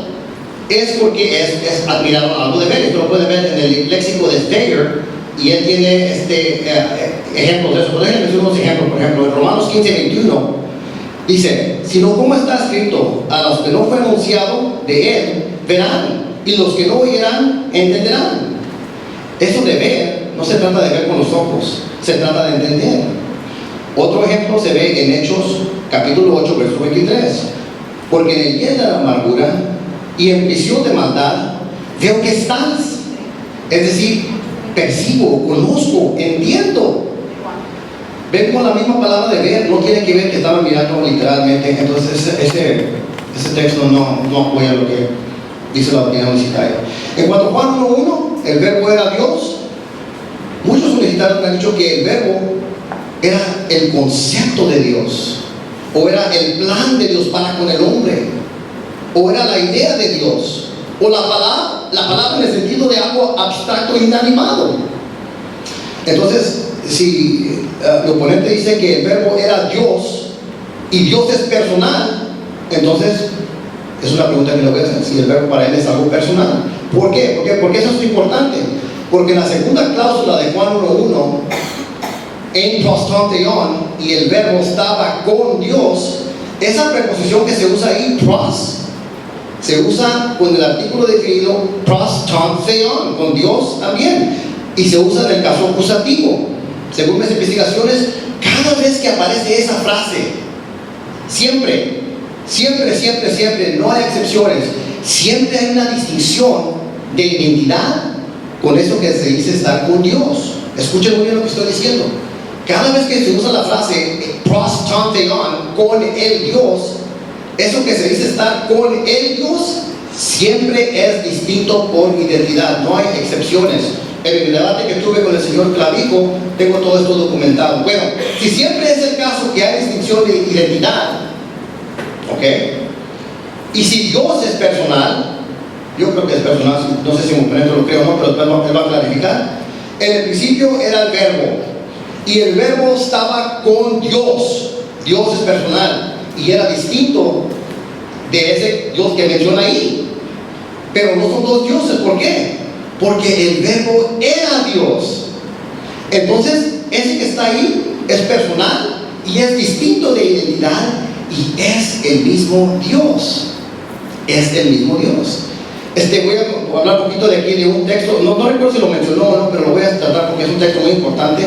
Speaker 3: es porque es admirado algo de ver. Esto lo pueden ver en el léxico de Steger, y él tiene ejemplos de eso. Por ejemplo, unos ejemplos. Por ejemplo, en Romanos 15:21 dice: sino como está escrito, a los que no fue anunciado de él verán, y los que no oirán entenderán. Eso de ver no se trata de ver con los ojos, se trata de entender. Otro ejemplo se ve en Hechos capítulo 8 verso 23: porque en el día de la amargura y en visión de maldad veo que estás. Es decir, percibo, conozco, entiendo. Ven, con la misma palabra de ver no tiene que ver que estaban mirando literalmente. Entonces ese texto no apoya lo que dice la doctrina universitaria. En cuanto a Juan 1:1, el verbo era Dios. Muchos universitarios me han dicho que el verbo era el concepto de Dios, o era el plan de Dios para con el hombre, o era la idea de Dios, o la palabra en el sentido de algo abstracto e inanimado. Entonces, si el oponente dice que el verbo era Dios y Dios es personal, entonces Es una pregunta que le voy a hacer, si el verbo para él es algo personal. ¿Por qué? Porque eso es importante. Porque en la segunda cláusula de Juan 1:1, en pros theon, y el verbo estaba con Dios, esa preposición que se usa ahí, pros, se usa con el artículo definido pros theon, con Dios también, y se usa en el caso acusativo. Según mis investigaciones, cada vez que aparece esa frase, siempre, no hay excepciones, siempre hay una distinción de identidad con eso que se dice estar con Dios. Escuchen muy bien lo que estoy diciendo. Cada vez que se usa la frase pros theon, con el Dios, eso que se dice estar con el Dios siempre es distinto por identidad, no hay excepciones. En el debate que tuve con el señor Clavijo, tengo todo esto documentado. Bueno, si siempre es el caso que hay distinción de identidad, ¿ok? Y si Dios es personal, yo creo que es personal, no sé si me comprendo, lo creo o no, pero después él va a clarificar. En el principio era el verbo, y el verbo estaba con Dios. Dios es personal, y era distinto de ese Dios que menciona ahí. Pero no son dos dioses, ¿por qué? Porque el verbo era Dios. Entonces, ese que está ahí es personal y es distinto de identidad y es el mismo Dios. Es el mismo Dios. Voy a hablar un poquito de aquí de un texto, no recuerdo si lo mencionó o no, pero lo voy a tratar porque es un texto muy importante.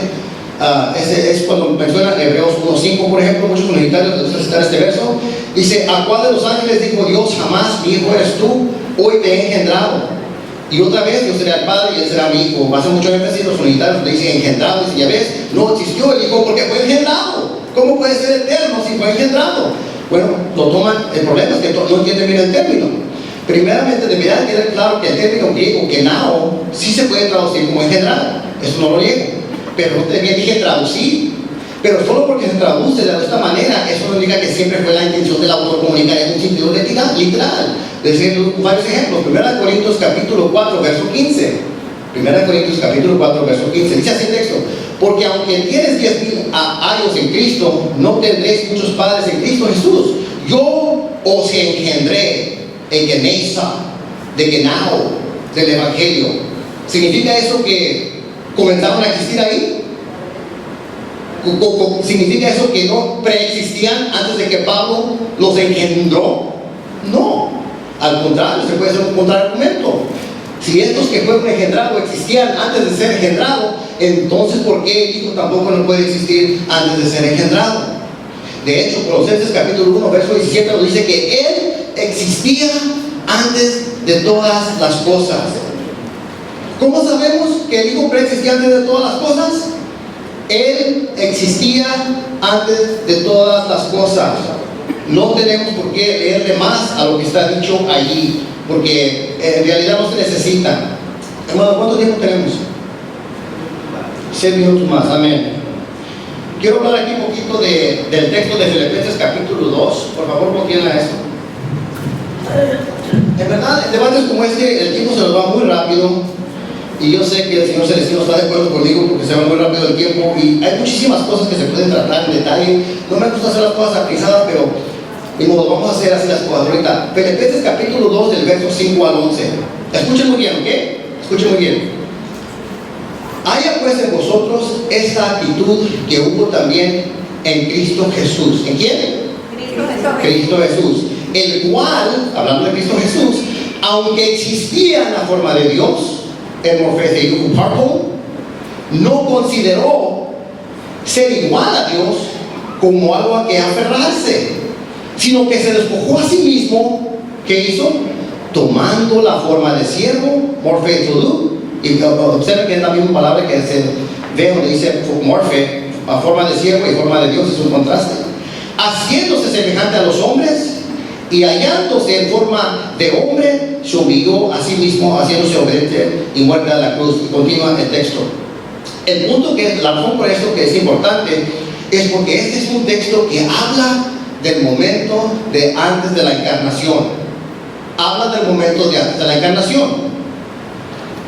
Speaker 3: Ese es cuando menciona Hebreos 1:5, por ejemplo. Muchos comunitarios les gusta citar este verso. Dice: ¿a cuál de los ángeles dijo Dios jamás, mi hijo eres tú, hoy te he engendrado? Y otra vez, yo seré el padre y él será mi hijo. Hace mucho énfasis los unitarios, le dicen engendrado. Dicen, ya ves, no existió el hijo porque fue engendrado. ¿Cómo puede ser eterno si fue engendrado? Bueno, lo toman. El problema es que no entienden bien el término. Primeramente, debería quedar claro que el término griego kenao sí se puede traducir como engendrado. Eso no lo niego. Pero no también dije traducir. Pero solo porque se traduce de esta manera, eso no indica que siempre fue la intención del autor comunicar en un sentido literal. Decir varios ejemplos. 1 Corintios capítulo 4, verso 15. 1 Corintios capítulo 4, verso 15. Dice así el texto: porque aunque tienes 10,000 años en Cristo, no tendréis muchos padres en Cristo Jesús. Yo os engendré en Geneisa, de Genao, del Evangelio. ¿Significa eso que comenzaron a existir ahí? ¿Significa eso que no preexistían antes de que Pablo los engendró? No, al contrario, se puede hacer un contraargumento. Si estos que fueron engendrados existían antes de ser engendrados, entonces ¿por qué el Hijo tampoco no puede existir antes de ser engendrado? De hecho, Colosenses capítulo 1, verso 17 nos dice que Él existía antes de todas las cosas. ¿Cómo sabemos que el Hijo preexistía antes de todas las cosas? Él existía antes de todas las cosas. No tenemos por qué leerle más a lo que está dicho allí, porque en realidad no se necesita. ¿Cuánto tiempo tenemos? 6 minutos más, amén. Quiero hablar aquí un poquito del texto de Filipenses capítulo 2. Por favor, bloqueen a esto. En verdad, en debates como este, el tiempo se nos va muy rápido. Y yo sé que el Señor Celestino está de acuerdo conmigo porque se va muy rápido el tiempo y hay muchísimas cosas que se pueden tratar en detalle. No me gusta hacer las cosas aprisadas, pero de modo, vamos a hacer así las cosas ahorita. Filipenses capítulo 2, del verso 5 al 11. Escuchen muy bien, ¿ok? Escuchen muy bien. Haya pues en vosotros esta actitud que hubo también en Cristo Jesús. ¿En quién? Cristo Jesús. El cual, hablando de Cristo Jesús, aunque existía en la forma de Dios, el morfeo no consideró ser igual a Dios como algo a que aferrarse, sino que se despojó a sí mismo. ¿Qué hizo? Tomando la forma de siervo, morfeo, y observen que es la misma palabra que se ve donde dice morfe, a forma de siervo y forma de Dios, es un contraste. Haciéndose semejante a los hombres y hallándose en forma de hombre, se humilló a sí mismo, haciéndose obediente y muerte a la cruz. Y continúa el texto. El punto que la razón por esto que es importante es porque este es un texto que habla del momento de antes de la encarnación. Habla del momento de antes de la encarnación.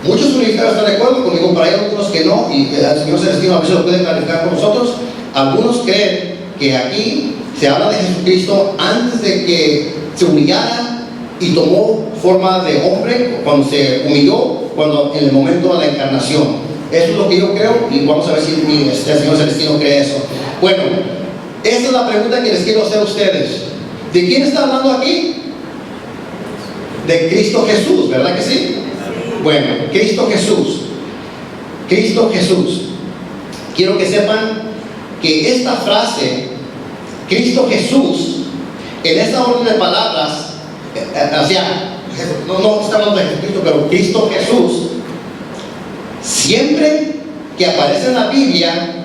Speaker 3: Muchos universitarios están de acuerdo conmigo, pero hay algunos que no, y el Señor Celestino a veces lo puede clarificar con nosotros. Algunos creen que aquí se habla de Jesucristo antes de que se humillara y tomó forma de hombre cuando se humilló, en el momento de la encarnación. Eso es lo que yo creo, y vamos a ver si el Señor Celestino cree eso. Bueno, esa es la pregunta que les quiero hacer a ustedes. ¿De quién está hablando aquí? De Cristo Jesús, ¿verdad que sí? Bueno, Cristo Jesús. Cristo Jesús. Quiero que sepan que esta frase, Cristo Jesús, en esta orden de palabras, no está hablando de Cristo, pero Cristo Jesús, siempre que aparece en la Biblia,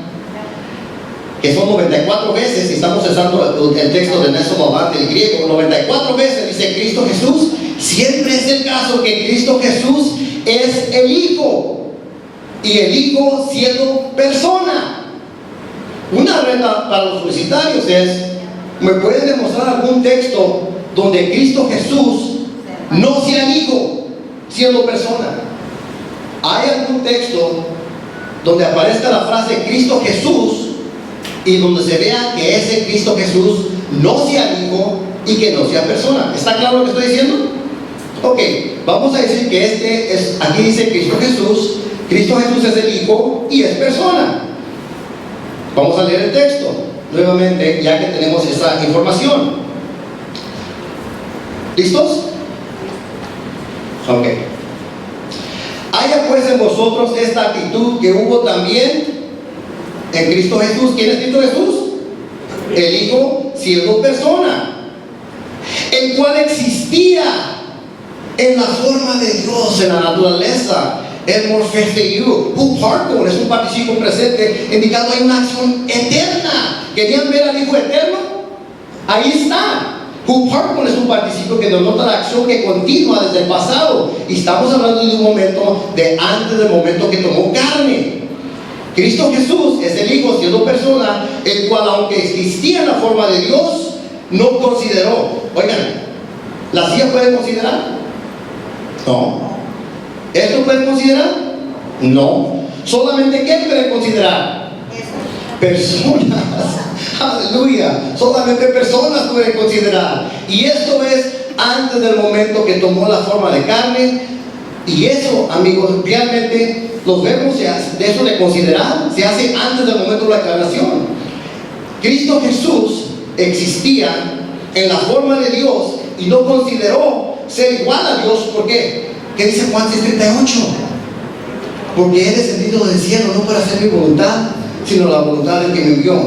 Speaker 3: que son 94 veces, y estamos usando el texto de Nelson Moabit del griego, 94 veces dice Cristo Jesús, siempre es el caso que Cristo Jesús es el Hijo, y el Hijo siendo persona. Una regla para los universitarios es, ¿me pueden demostrar algún texto donde Cristo Jesús no sea el Hijo siendo persona? ¿Hay algún texto donde aparezca la frase Cristo Jesús y donde se vea que ese Cristo Jesús no sea el Hijo y que no sea persona? ¿Está claro lo que estoy diciendo? Ok, vamos a decir que aquí dice Cristo Jesús es el Hijo y es persona. Vamos a leer el texto nuevamente, ya que tenemos esa información. ¿Listos? Ok. Haya pues en vosotros esta actitud que hubo también en Cristo Jesús. ¿Quién es Cristo Jesús? El Hijo siendo persona, el cual existía en la forma de Dios, en la naturaleza. El morfeo, huparton, es un participio presente indicando hay una acción eterna. ¿Querían ver al Hijo eterno? Ahí está. Huparton es un participio que denota la acción que continúa desde el pasado, y estamos hablando de un momento de antes del momento que tomó carne. Cristo Jesús es el Hijo siendo persona, el cual, aunque existía en la forma de Dios, no consideró. Oigan, ¿la silla puede considerar? No. ¿Esto puede considerar? No. ¿Solamente qué puede considerar? Personas. Aleluya. Solamente personas pueden considerar. Y esto es antes del momento que tomó la forma de carne. Y eso, amigos, realmente los verbos de eso de considerar se hace antes del momento de la encarnación. Cristo Jesús existía en la forma de Dios y no consideró ser igual a Dios. ¿Por qué? ¿Qué dice Juan 6:38? Porque he descendido del cielo no para hacer mi voluntad, sino la voluntad del que me envió.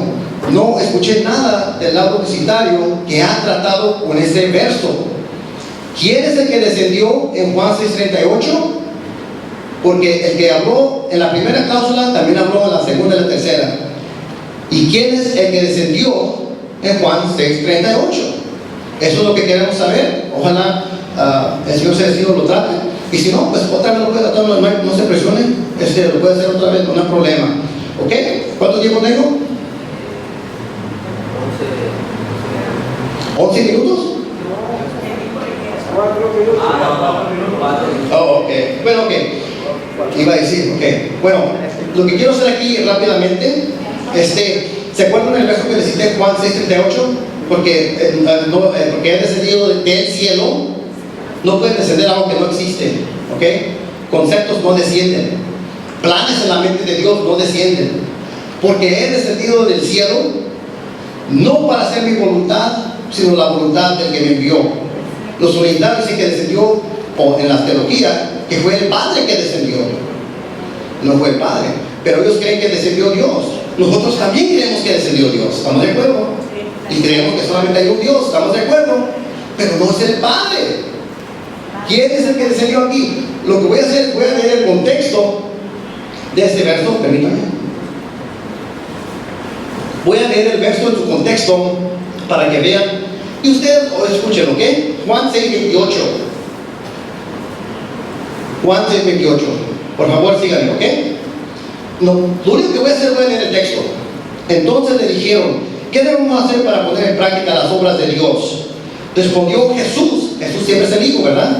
Speaker 3: No escuché nada del lado universitario que ha tratado con ese verso. ¿Quién es el que descendió en Juan 6:38? Porque el que habló en la primera cláusula también habló en la segunda y la tercera. ¿Y quién es el que descendió en Juan 6:38? Eso es lo que queremos saber. Ojalá el Señor Celestino lo trate. Y si no, pues otra vez lo puede tratar, no se presione, lo puede hacer otra vez, no hay problema. ¿Ok? ¿Cuánto tiempo tengo? 11 minutos. Oh, ok. Bueno, ok. Iba a decir, ok. Bueno, lo que quiero hacer aquí rápidamente, ¿se acuerdan el verso que les cité, Juan 6:38? Porque he descendido del cielo. No pueden descender algo que no existe, ¿ok? Conceptos no descienden. Planes en la mente de Dios no descienden. Porque he descendido del cielo, no para hacer mi voluntad, sino la voluntad del que me envió. Los unitarios dicen que descendió, o en las teologías, que fue el Padre que descendió. No fue el Padre. Pero ellos creen que descendió Dios. Nosotros también creemos que descendió Dios. ¿Estamos de acuerdo? Y creemos que solamente hay un Dios. ¿Estamos de acuerdo? Pero no es el Padre. ¿Quién es el que descendió aquí? Lo que voy a hacer es voy a leer el contexto de este verso. Permítanme. Voy a leer el verso en su contexto para que vean. Y ustedes escuchen, ¿ok? Juan 6:28. Juan 6:28. Por favor, síganme, ¿ok? No, lo único que voy a hacer, voy a leer el texto. Entonces le dijeron, ¿qué debemos hacer para poner en práctica las obras de Dios? Respondió Jesús siempre es el Hijo, ¿verdad?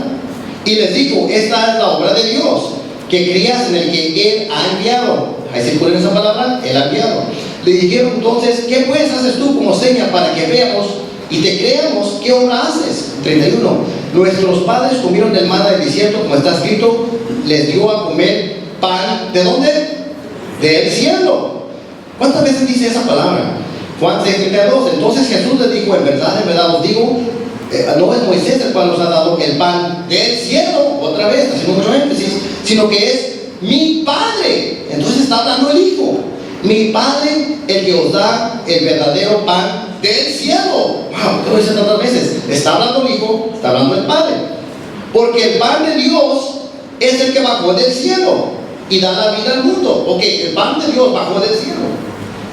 Speaker 3: Y les dijo, esta es la obra de Dios, que creas en el que Él ha enviado. Ahí se pone esa palabra, Él ha enviado. Le dijeron entonces, ¿qué pues haces tú como seña para que veamos y te creamos qué obra haces? 31. nuestros padres comieron del maná del desierto, como está escrito, les dio a comer pan, ¿de dónde? Del cielo. ¿Cuántas veces dice esa palabra? Juan 6:32. Entonces Jesús les dijo, en verdad os digo, no es Moisés el cual nos ha dado el pan del cielo, otra vez, haciendo mucho énfasis, sino que es mi Padre. Entonces está hablando el Hijo. Mi Padre, el que os da el verdadero pan del cielo. Wow, te lo dicen tantas veces. Está hablando el Hijo, está hablando el Padre. Porque el pan de Dios es el que bajó del cielo y da la vida al mundo. Ok, el pan de Dios bajó del cielo.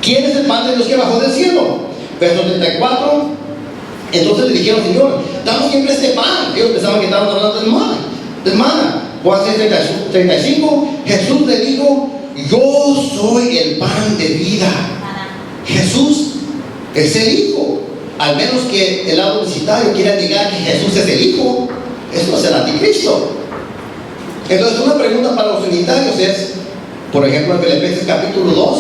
Speaker 3: ¿Quién es el pan de Dios que bajó del cielo? Verso 34. Entonces le dijeron, Señor, danos siempre este pan. Ellos pensaban que estaban hablando del maná. Juan 6:35. Jesús le dijo, yo soy el pan de vida. Jesús es el Hijo. Al menos que el lado visitario quiera negar que Jesús es el Hijo, eso es el anticristo. Entonces una pregunta para los unitarios es, por ejemplo, en Filipenses capítulo 2,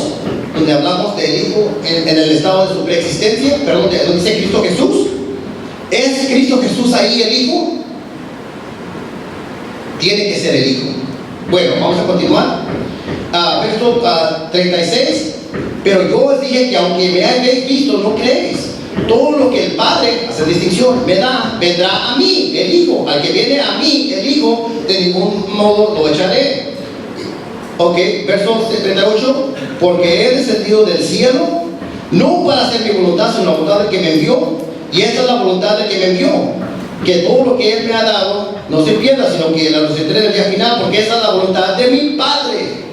Speaker 3: donde hablamos del Hijo en el estado de su preexistencia, perdón, donde dice Cristo Jesús. ¿Es Cristo Jesús ahí el Hijo? Tiene que ser el Hijo. Bueno, vamos a continuar. Verso 36. Pero yo os dije que aunque me hayáis visto, no creéis. Todo lo que el Padre, hace distinción, me da, vendrá a mí, el Hijo. Al que viene a mí, el Hijo, de ningún modo lo echaré. Ok, verso 38. Porque he descendido del cielo, no para hacer mi voluntad, sino la voluntad del que me envió. Y esta es la voluntad del que me envió, que todo lo que Él me ha dado no se pierda, sino que la recibiré en el día final, porque esa es la voluntad de mi Padre.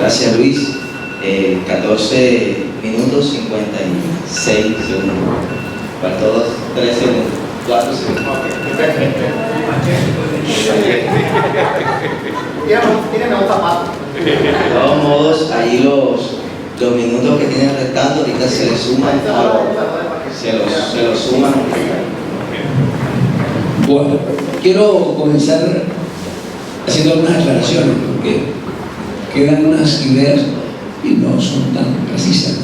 Speaker 2: Gracias, Luis. 14 minutos 56 segundos. Para todos, 3 segundos. 4 segundos. De todos modos, ahí los minutos que tienen restando, ahorita se les suman. Se los suman.
Speaker 4: Bueno, quiero comenzar haciendo algunas aclaraciones, porque quedan unas ideas y no son tan precisas.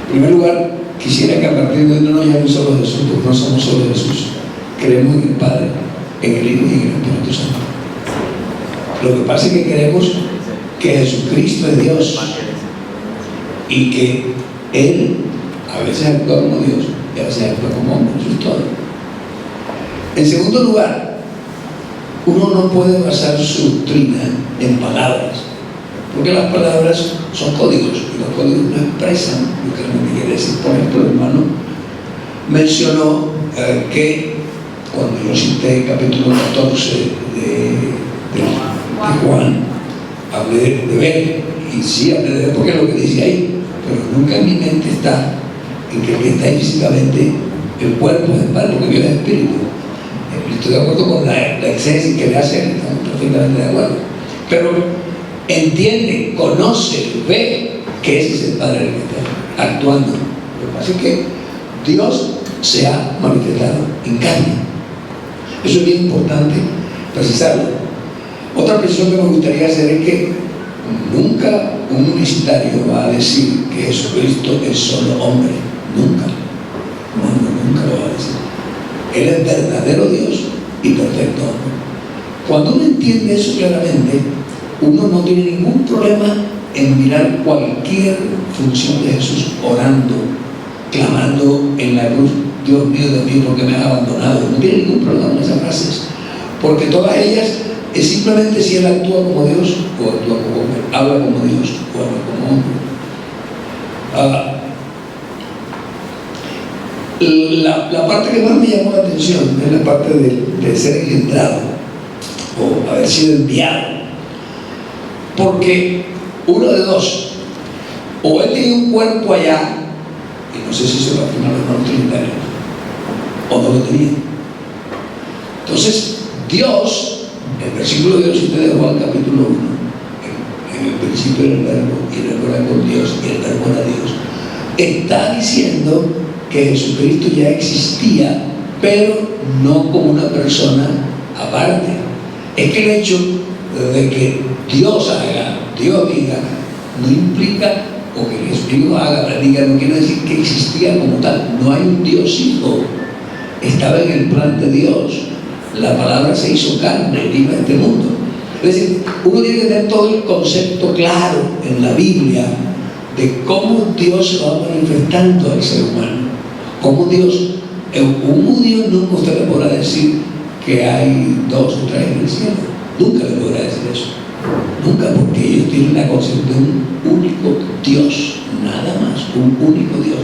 Speaker 4: En primer lugar, quisiera que a partir de hoy no nos llamen solo Jesús, porque no somos solo Jesús. Creemos en el Padre, en el Hijo y en el Espíritu Santo. Lo que pasa es que creemos que Jesucristo es Dios y que Él a veces actúa como Dios y a veces actúa como hombre. Eso es todo. En segundo lugar, uno no puede basar su doctrina en palabras, porque las palabras son códigos y los códigos no expresan lo que realmente quiere decir. Por ejemplo, el hermano mencionó que cuando yo cité el capítulo 14 de Juan, hablé de ver, y sí hablé de ver porque es lo que dice ahí, pero nunca en mi mente está en que el que está ahí físicamente, el cuerpo es el Padre, porque Dios es espíritu. Estoy de acuerdo con la exégesis que le hace, estamos perfectamente de acuerdo, pero entiende, conoce, ve que ese es el Padre el que está actuando. Lo que pasa es que Dios se ha manifestado en carne. Eso es bien importante precisarlo. Otra precisión que me gustaría hacer es que nunca un universitario va a decir que Jesucristo es solo hombre. Nunca. Nunca lo va a decir. Él es verdadero Dios y perfecto hombre. Cuando uno entiende eso claramente, uno no tiene ningún problema en mirar cualquier función de Jesús orando, clamando en la cruz, Dios mío, ¿por qué me has abandonado? No tiene ningún problema con esas frases, porque todas ellas es simplemente si Él actúa como Dios o actúa como hombre, habla como Dios o habla como hombre. La parte que más me llamó la atención es la parte de ser engendrado o haber sido enviado, porque uno de dos, o Él tenía un cuerpo allá, y no sé si se lo afirman los hermanos trinitarios, o no lo tenía. Entonces Dios, el versículo de Juan capítulo 1, en el principio era el verbo, y el verbo era con Dios, y el verbo era Dios, está diciendo que Jesucristo ya existía, pero no como una persona aparte. Es que el hecho de que Dios haga, Dios diga, no implica o que el Espíritu haga, predica, no quiere decir que existía como tal. No hay un Dios Hijo. Estaba en el plan de Dios. La palabra se hizo carne, vino a este mundo. Es decir, uno tiene que tener todo el concepto claro en la Biblia de cómo Dios se va manifestando al ser humano. Cómo Dios, un judío nunca usted le podrá decir que hay 2 o 3 en el cielo. Nunca le podrá decir eso. Nunca, porque ellos tienen la concepción de un único Dios, nada más, un único Dios.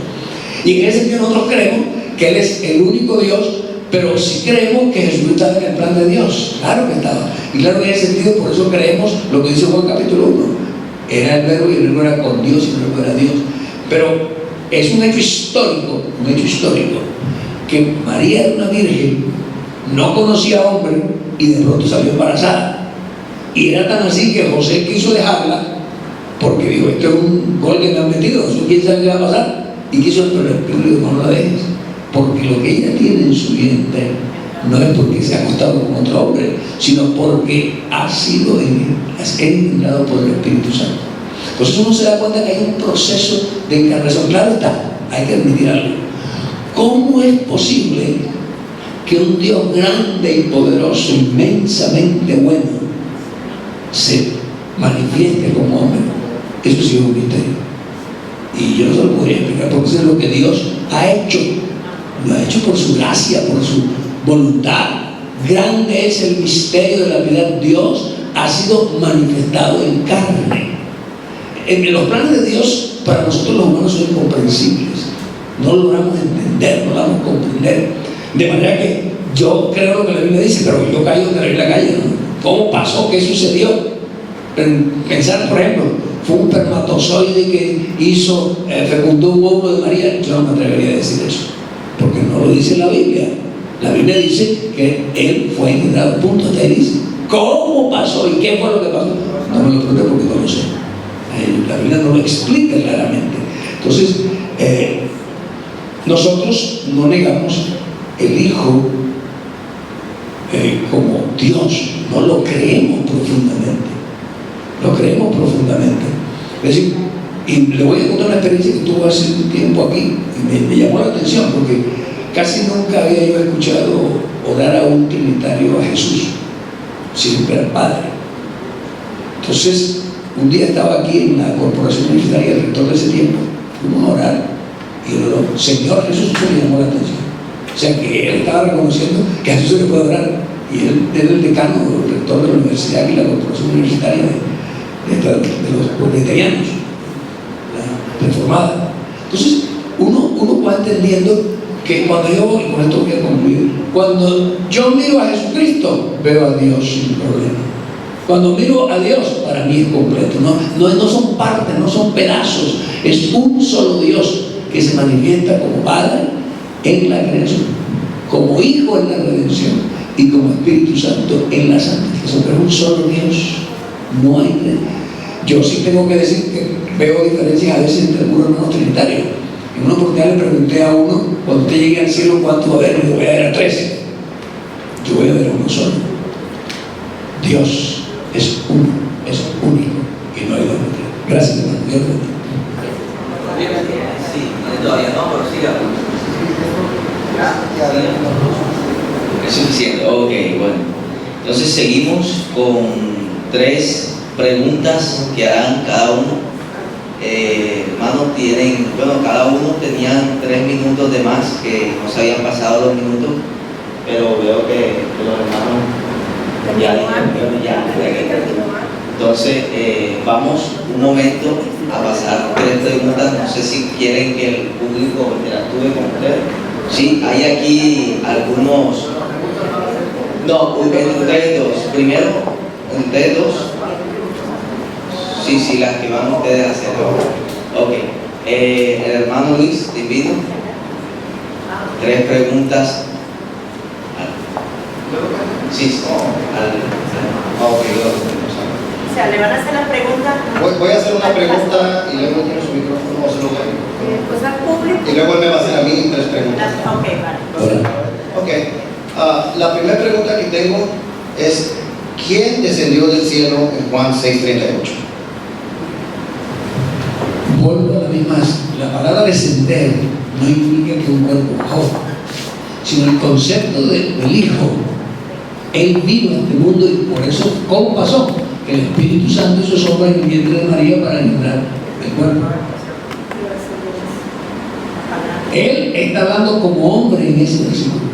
Speaker 4: Y en ese sentido nosotros creemos que Él es el único Dios, pero sí creemos que Jesús estaba en el plan de Dios. Claro que estaba. Y claro que en ese sentido, por eso creemos lo que dice Juan capítulo 1. Era el verbo y el verbo era con Dios y el verbo era Dios. Pero es un hecho histórico, que María era una virgen, no conocía hombre y de pronto salió embarazada. Y era tan así que José quiso dejarla porque dijo, esto es un gol que me han metido, eso quién sabe qué va a pasar. Y quiso, pero el Espíritu dijo, no la dejes, porque lo que ella tiene en su vientre no es porque se ha acostado con otro hombre, sino porque ha sido engendrado por el Espíritu Santo. Entonces uno se da cuenta que hay un proceso de encarnación. Claro está, hay que admitir algo. ¿Cómo es posible que un Dios grande y poderoso, inmensamente bueno, se manifieste como hombre? Eso sí es un misterio. Y yo no se lo podría explicar, porque eso es lo que Dios ha hecho. Lo ha hecho por su gracia, por su voluntad. Grande es el misterio de la piedad. Dios ha sido manifestado en carne. En los planes de Dios, para nosotros los humanos son incomprensibles. No logramos entender, no logramos comprender. De manera que yo creo lo que la Biblia dice, pero yo caigo donde la Biblia cae, ¿no? ¿Cómo pasó? ¿Qué sucedió? Pensar, por ejemplo, fue un espermatozoide que fecundó un óvulo de María. Yo no me atrevería a decir eso, porque no lo dice la Biblia. La Biblia dice que él fue engendrado, punto. Hasta ahí dice. ¿Cómo pasó y qué fue lo que pasó? No me lo pregunté porque no lo sé. La Biblia no lo explica claramente. Entonces, nosotros no negamos el Hijo como Dios, no lo creemos profundamente. Lo creemos profundamente. Es decir, y le voy a contar una experiencia que tuve hace un tiempo aquí, y me llamó la atención, porque casi nunca había yo escuchado orar a un trinitario a Jesús, siempre al Padre. Entonces, un día estaba aquí en la corporación universitaria, el rector de ese tiempo, fuimos a orar, y yo oró, Señor Jesús, eso me llamó la atención. O sea, que él estaba reconociendo que a Jesús se le puede orar, y él era el decano, el rector de la universidad y la corporación universitaria de los presbiterianos, la reformada. Entonces, uno va entendiendo que cuando yo voy, con esto voy a concluir, cuando yo miro a Jesucristo, veo a Dios sin problema. Cuando miro a Dios, para mí es completo. No son partes, no son pedazos, es un solo Dios que se manifiesta como Padre en la creación, como Hijo en la redención y como Espíritu Santo en la santificación. Pero es un solo Dios, no hay. Yo sí tengo que decir que veo diferencias a veces entre algunos hermanos trinitarios. En una oportunidad le pregunté a uno, cuando usted llegue al cielo, ¿cuánto va a ver? Yo voy a ver a 13. Yo voy a ver a uno solo. Dios es uno, es único y no hay dos. Gracias, hermano. Dios bendiga.
Speaker 2: Sí, todavía no, pero siga. Es suficiente, ok, bueno. Entonces seguimos con 3 preguntas que harán cada uno. Hermanos, cada uno tenía 3 minutos de más, que no se habían pasado 2 minutos, pero veo que los hermanos ya. Entonces, vamos un momento a pasar 3 preguntas. No sé si quieren que el público interactúe con ustedes. Sí, hay aquí algunos. No, ustedes dos. Primero, ustedes dos. Sí, las que van ustedes a hacer. Ok. El hermano Luis, te invito. 3 preguntas. Sí, ok,
Speaker 5: o sea, le van a hacer la pregunta.
Speaker 3: Voy a hacer una pregunta y luego tiene su micrófono, se lo doy.
Speaker 5: Pues al público.
Speaker 3: Y luego él me va a hacer a mí 3 preguntas.
Speaker 5: Ok, vale.
Speaker 3: Ok. La primera pregunta que tengo es: ¿quién descendió del cielo en Juan 6:38?
Speaker 4: Vuelvo Es más, la palabra descender no implica que un cuerpo bajó, sino el concepto del Hijo. Él vino a este mundo y por eso, ¿cómo pasó? Que el Espíritu Santo hizo sombra en el vientre de María para librar el cuerpo. Él está hablando como hombre en ese versículo.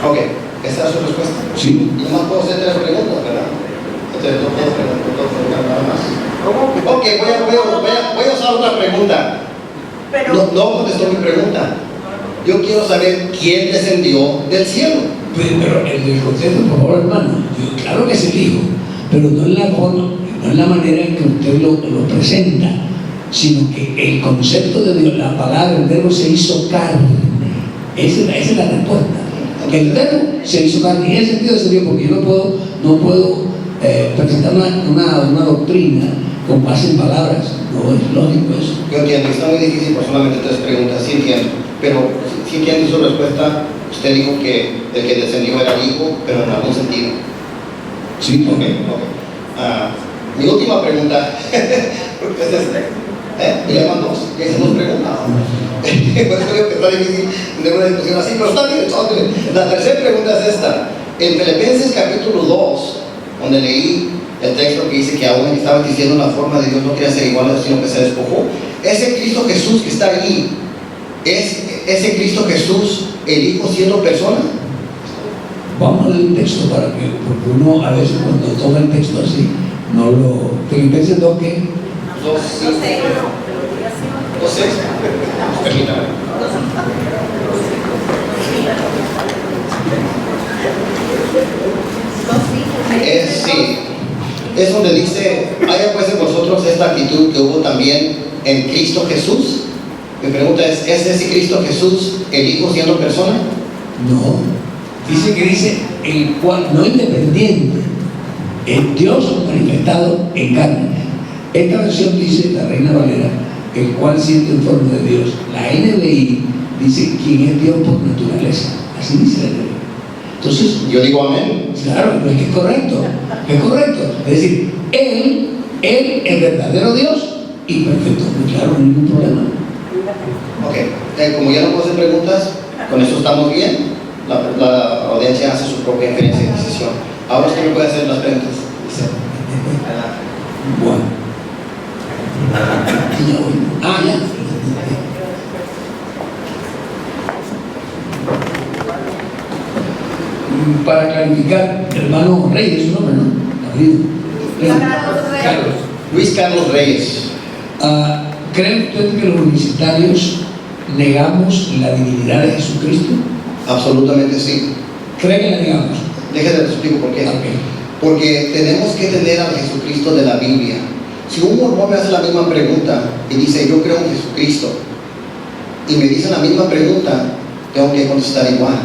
Speaker 3: Ok, ¿esta es su respuesta?
Speaker 4: Sí.
Speaker 3: Y nomás puedo hacer 3 preguntas, ¿verdad? Entonces, no puedo preguntar nada más. Ok, voy a usar otra pregunta.
Speaker 5: Pero,
Speaker 3: No contestó mi pregunta. Yo quiero saber quién descendió del cielo.
Speaker 4: Pero el concepto, por favor, hermano, claro que es el Hijo, pero no en la forma, no en la manera en que usted lo presenta, sino que el concepto de Dios, la palabra, el verbo se hizo carne. Esa es la respuesta. Que el verbo se hizo carne. Y en ese sentido se dio, porque yo no puedo presentar una doctrina con base en palabras. No es lógico eso.
Speaker 3: Yo entiendo, está muy difícil por solamente 3 preguntas, sí entiendo. Pero sí entiendo su respuesta. Usted dijo que el que descendió era el Hijo, pero en algún sentido.
Speaker 4: Sí,
Speaker 3: Ok. Mi última pregunta. Porque es me llaman 2, ya hice 2 preguntas. Por eso digo que está difícil tener una discusión así, pero está bien, está bien. La tercera pregunta es esta. En Filipenses capítulo 2, donde leí el texto que dice que aún el que estaba diciendo la forma de Dios no quería ser igual a Dios, sino que se despojó. Ese Cristo Jesús que está allí, ¿es ese Cristo Jesús el Hijo siendo persona?
Speaker 4: Vamos a leer el texto porque uno a veces cuando toma el texto así, no lo... Filipenses 2, ¿qué?
Speaker 3: 2, 5, 2, 6. Permítame. Sí. Es donde dice, haya pues en vosotros esta actitud que hubo también en Cristo Jesús. Mi pregunta es ese Cristo Jesús el Hijo siendo persona?
Speaker 4: No. Dice el cual, no independiente, el Dios manifestado en carne. Esta versión dice, la Reina Valera, el cual siente en forma de Dios. La NBI dice, ¿quién es Dios por naturaleza? Así dice la NBI. Entonces,
Speaker 3: yo digo amén.
Speaker 4: Claro, no es que es correcto. Es correcto. Es decir, Él es verdadero Dios y perfecto. Claro, no hay ningún problema.
Speaker 3: Ok, como ya no puedo hacer preguntas, con eso estamos bien. La audiencia hace su propia inferencia y decisión. Ahora usted me puede hacer las preguntas.
Speaker 4: Bueno. Ya. Para clarificar, hermano Reyes, su nombre, ¿no?
Speaker 3: Carlos. Luis Carlos Reyes.
Speaker 4: ¿Cree usted que los universitarios negamos la divinidad de Jesucristo?
Speaker 3: Absolutamente sí.
Speaker 4: ¿Cree que la negamos?
Speaker 3: Déjeme les explico por qué.
Speaker 4: Okay.
Speaker 3: Porque tenemos que tener al Jesucristo de la Biblia. Si un mormón me hace la misma pregunta y dice, yo creo en Jesucristo, y me dice la misma pregunta, tengo que contestar igual.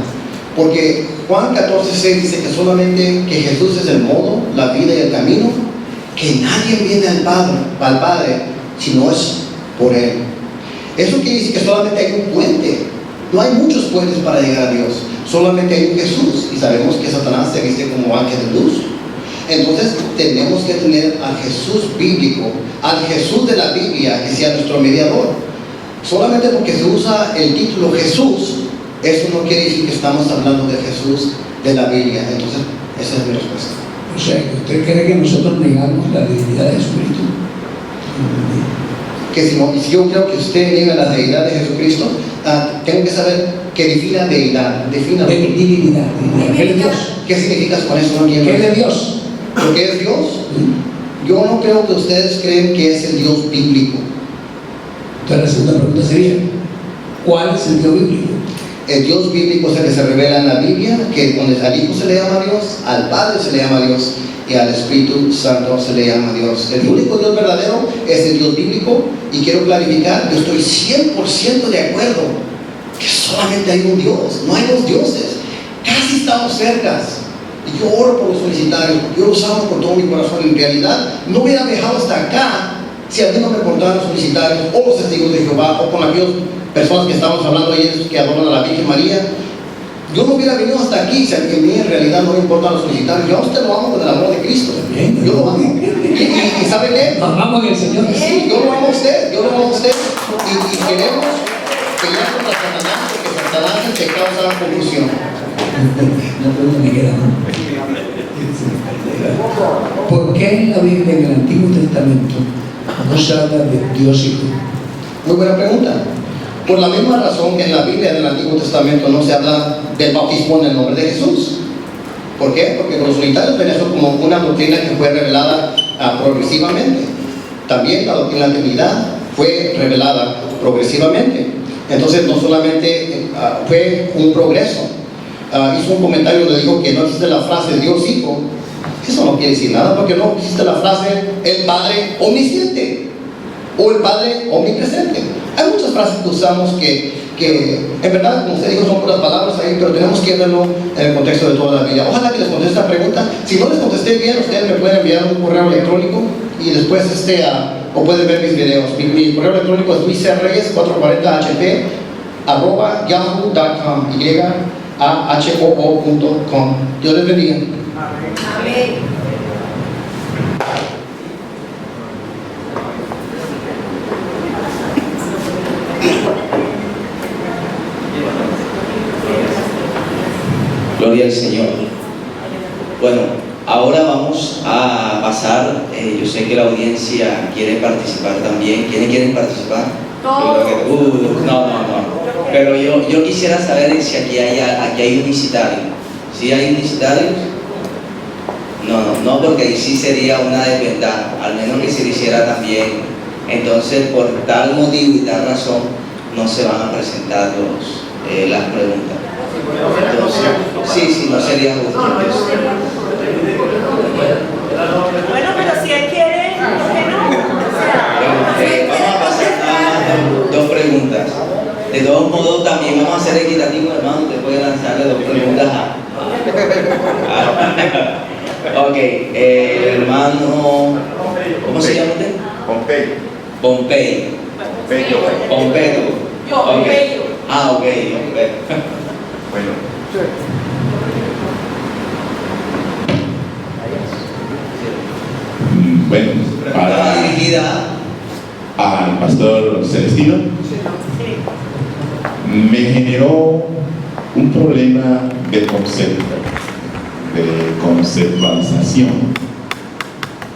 Speaker 3: Porque Juan 14:6 dice que solamente que Jesús es el modo, la vida y el camino, que nadie viene al Padre si no es por Él. Eso quiere decir que solamente hay un puente. No hay muchos puentes para llegar a Dios. Solamente hay un Jesús. Y sabemos que Satanás se viste como ángel de luz. Entonces tenemos que tener al Jesús bíblico, al Jesús de la Biblia, que sea nuestro mediador. Solamente porque se usa el título Jesús, eso no quiere decir que estamos hablando de Jesús de la Biblia. Entonces, esa es mi respuesta.
Speaker 4: O sea, ¿usted cree que nosotros negamos la divinidad de Jesucristo?
Speaker 3: Que si yo creo que usted niega la deidad de Jesucristo, tengo que saber qué defina deidad. Defina
Speaker 4: divinidad. ¿Qué es Dios?
Speaker 3: ¿Qué significa con eso? No entiendo.
Speaker 4: ¿Qué es Dios?
Speaker 3: ¿Lo que es Dios? Yo no creo que ustedes creen que es el Dios bíblico.
Speaker 4: Entonces la segunda pregunta sería, ¿cuál es el Dios bíblico?
Speaker 3: El Dios bíblico es el que se revela en la Biblia, que donde al Hijo se le llama Dios, al Padre se le llama Dios y al Espíritu Santo se le llama Dios. El único Dios verdadero es el Dios bíblico, y quiero clarificar, yo estoy 100% de acuerdo que solamente hay un Dios, no hay dos dioses. Casi estamos cercas. Y yo oro por los solicitarios, porque yo los amo con todo mi corazón. En realidad, no hubiera dejado hasta acá si a mí no me importaran los solicitarios o los testigos de Jehová, o con aquellas personas que estamos hablando ayer que adoran a la Virgen María. Yo no hubiera venido hasta aquí si a mí en realidad no me importan los solicitarios. Yo a usted lo amo con el amor de Cristo. Yo lo amo. ¿Y sabe qué?
Speaker 4: Amamos al Señor.
Speaker 3: Sí, yo lo amo a usted. Yo lo amo a usted. Y queremos pelear contra Satanás, porque Satanás es el que causa la confusión.
Speaker 4: No puedo me queda, ¿no? ¿Por qué en la Biblia, en el Antiguo Testamento, no se habla de Dios Hijo?
Speaker 3: Muy buena pregunta. Por la misma razón que en la Biblia del Antiguo Testamento no se habla del bautismo en el nombre de Jesús. ¿Por qué? Porque los unitarios ven eso como una doctrina que fue revelada progresivamente. También la doctrina de la Trinidad fue revelada progresivamente. Entonces no solamente fue un progreso. Hizo un comentario donde dijo que no existe la frase Dios Hijo. Eso no quiere decir nada, porque no existe la frase el Padre omnisciente o el Padre omnipresente. Hay muchas frases que usamos que en verdad, como usted dijo, son puras palabras ahí, pero tenemos que verlo en el contexto de toda la Biblia. Ojalá que les conteste esta pregunta. Si no les contesté bien, ustedes me pueden enviar un correo electrónico y después o pueden ver mis videos. Mi correo electrónico es luisreyes440hp@yahoo.com, yahoo.com. Dios les bendiga.
Speaker 5: Amén.
Speaker 2: Gloria al Señor. Bueno, ahora vamos a pasar. Yo sé que la audiencia quiere participar también. ¿Quiénes quieren participar?
Speaker 5: Todos.
Speaker 2: No. Pero yo quisiera saber si aquí hay unicitarios. ¿Sí hay unicitarios? No, porque ahí sí sería una desventaja, al menos que se le hiciera también. Entonces, por tal motivo y tal razón, no se van a presentar las preguntas. Entonces, sí, no sería justo.
Speaker 5: Bueno, pero si él quiere, ¿por qué no?
Speaker 2: Vamos a pasar nada más dos preguntas. De todos modos, también vamos a ser equitativos, hermano. Usted puede lanzarle 2 preguntas Ok, hermano, ¿cómo se llama usted? Pompeyo. Pompeyo. Okay. Ok.
Speaker 6: Bueno. Bueno,
Speaker 2: Pregunta dirigida
Speaker 6: al pastor Celestino, me generó un problema de concepto, de conceptualización,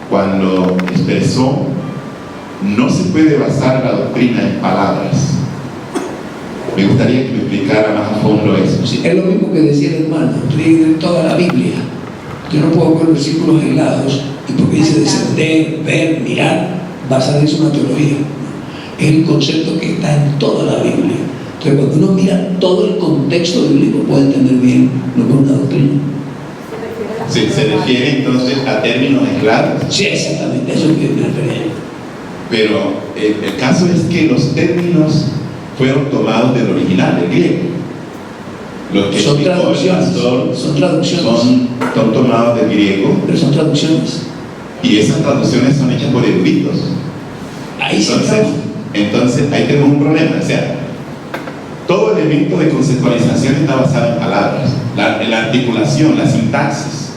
Speaker 6: cuando expresó: no se puede basar la doctrina en palabras. Me gustaría que me explicara más a fondo eso.
Speaker 4: Sí, es lo mismo que decía el hermano, leer toda la Biblia. Yo no puedo ver versículos aislados y porque dice descender, ver, mirar, basar en una teología. Es el concepto que está en toda la Biblia. Entonces, cuando uno mira todo el contexto bíblico, puede entender bien lo que es una doctrina.
Speaker 6: Se refiere entonces a términos aislados.
Speaker 4: Sí, exactamente, eso es lo que me refería.
Speaker 6: Pero el caso es que los términos fueron tomados del original, del griego. Los que
Speaker 4: Son
Speaker 6: explicó el
Speaker 4: traducciones,
Speaker 6: pastor
Speaker 4: son traducciones.
Speaker 6: son tomados del griego,
Speaker 4: Pero son traducciones.
Speaker 6: y esas traducciones son hechas por eruditos.
Speaker 4: Ahí sí
Speaker 6: Entonces ahí tenemos un problema. O sea, todo elemento de conceptualización está basado en palabras. La articulación, la sintaxis,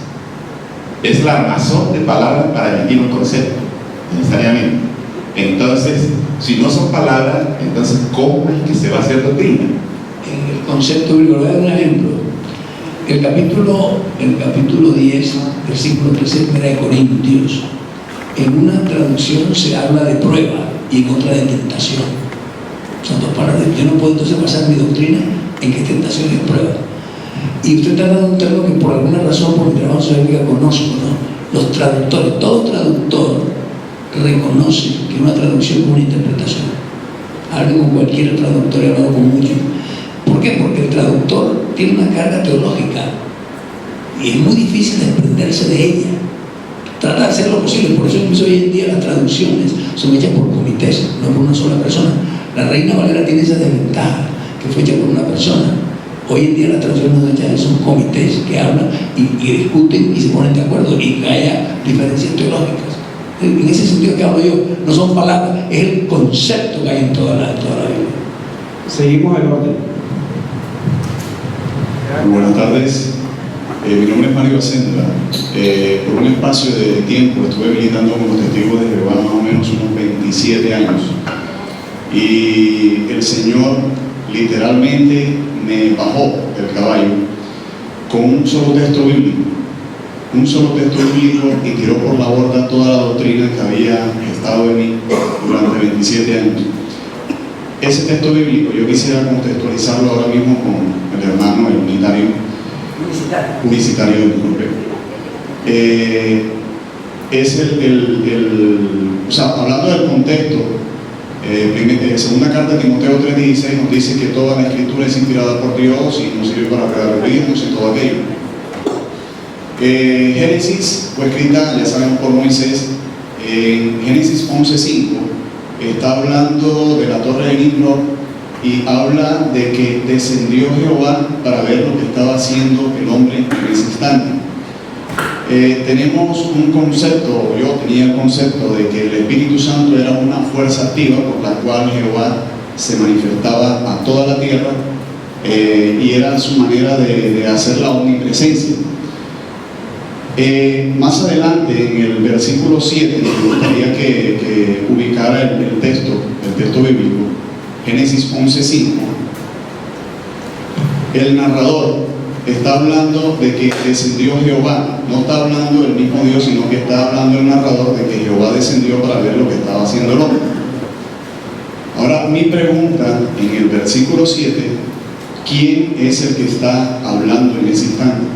Speaker 6: es la armazón de palabras para emitir un concepto, necesariamente. Entonces, si no son palabras, entonces ¿cómo es que se va a hacer doctrina?
Speaker 4: El concepto bíblico, voy a dar un ejemplo. El capítulo 10, versículo 13 de Corintios, en una traducción se habla de prueba y en otra de tentación. Son 2 palabras. Yo no puedo entonces basar mi doctrina en que tentación es prueba. Y usted está dando un término que por alguna razón, por mi trabajo bíblica conozco, ¿no? Los traductores, todo traductor reconoce que una traducción es una interpretación. Hablo con cualquier traductor, he hablado con muchos. ¿Por qué? Porque el traductor tiene una carga teológica y es muy difícil desprenderse de ella. Trata de hacer lo posible. Por eso incluso hoy en día las traducciones son hechas por comités, no por una sola persona. La Reina Valera tiene esa desventaja, que fue hecha por una persona. Hoy en día las traducciones no hechas son comités que hablan y discuten y se ponen de acuerdo y que haya diferencias teológicas. En ese sentido que hablo yo, no son palabras, es el concepto que hay en toda la Biblia.
Speaker 7: Seguimos el orden. Buenas tardes. Mi nombre es Mario Acendra. Por un espacio de tiempo estuve militando como testigo de Jehová más o menos unos 27 años. Y el Señor literalmente me bajó del caballo con un solo texto bíblico. Un solo texto bíblico y tiró por la borda toda la doctrina que había estado en mí durante 27 años. Ese texto bíblico yo quisiera contextualizarlo ahora mismo con el hermano, el unitario publicitario del grupo. Es o sea, hablando del contexto, segunda carta de Timoteo 3:16 nos dice que toda la escritura es inspirada por Dios y nos sirve para redarguirnos y todo aquello. Génesis fue escrita, ya sabemos, por Moisés. En Génesis 11:5 está hablando de la torre de Nimrod y habla de que descendió Jehová para ver lo que estaba haciendo el hombre en ese instante. Tenemos un concepto, yo tenía el concepto de que el Espíritu Santo era una fuerza activa por la cual Jehová se manifestaba a toda la tierra y era su manera de hacer la omnipresencia. Más adelante, en el versículo 7, me gustaría que ubicara el texto bíblico, Génesis 11:5. El narrador está hablando de que descendió Jehová, no está hablando del mismo Dios, sino que está hablando el narrador de que Jehová descendió para ver lo que estaba haciendo el hombre. Ahora, mi pregunta en el versículo 7, ¿quién es el que está hablando en ese instante?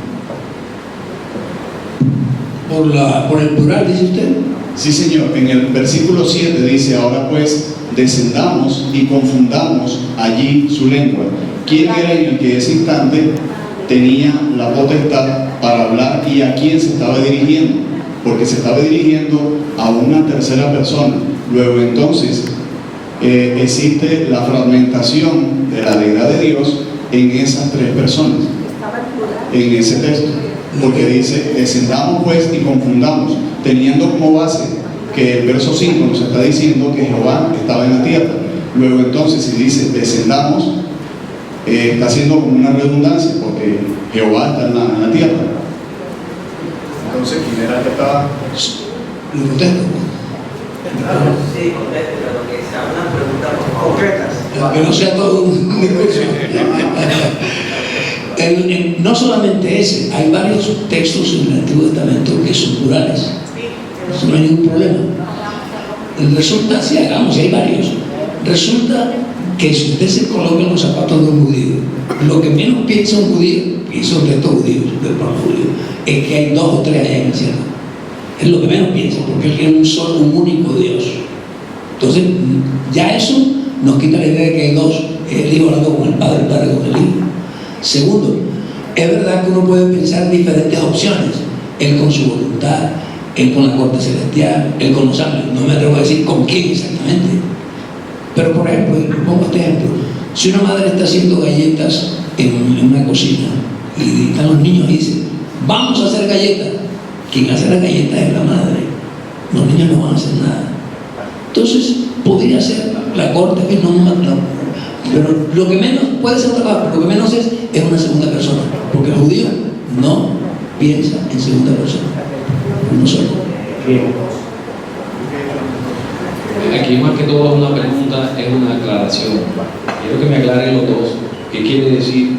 Speaker 4: Por el plural, dice usted.
Speaker 7: Sí, señor. En el versículo 7 dice: ahora pues descendamos y confundamos allí su lengua. ¿Quién era en el que ese instante tenía la potestad para hablar y a quién se estaba dirigiendo? Porque se estaba dirigiendo a una tercera persona. Luego entonces existe la fragmentación de la deidad de Dios en esas tres personas, en ese texto. Porque dice: descendamos pues y confundamos, teniendo como base que el verso 5 nos está diciendo que Jehová estaba en la tierra. Luego entonces, si dice descendamos, está haciendo como una redundancia, porque Jehová está en la tierra. Entonces, ¿quién era el que estaba?
Speaker 4: Lo contesto.
Speaker 2: Sí, contesto, pero que sea una pregunta concreta.
Speaker 4: Que no sea todo un discurso. No solamente ese, hay varios textos en el Antiguo Testamento que son plurales. Eso no hay ningún problema. Resulta, si hagamos, hay varios, resulta que si usted se coloca en los zapatos de un judío, lo que menos piensa un judío, y son de estos judíos, del pueblo judío, es que hay 2 o 3 allá en el cielo. Es lo que menos piensa, porque él tiene un único Dios. Entonces, ya eso nos quita la idea de que hay 2, el Hijo hablando con el Padre con el Hijo. Segundo, es verdad que uno puede pensar diferentes opciones, él con su voluntad, él con la corte celestial, él con los ángeles. No me atrevo a decir con quién exactamente, pero por ejemplo, pongo este ejemplo: si una madre está haciendo galletas en una cocina y están los niños y dicen vamos a hacer galletas, quien hace las galletas es la madre, los niños no van a hacer nada. Entonces podría ser la corte que no, pero lo que menos puede ser otra cosa, pero lo que menos es una segunda persona, porque el judío no piensa en segunda persona, uno solo.
Speaker 1: Aquí más que todo es una pregunta, es una aclaración. Quiero que me aclaren los dos. ¿Qué quiere decir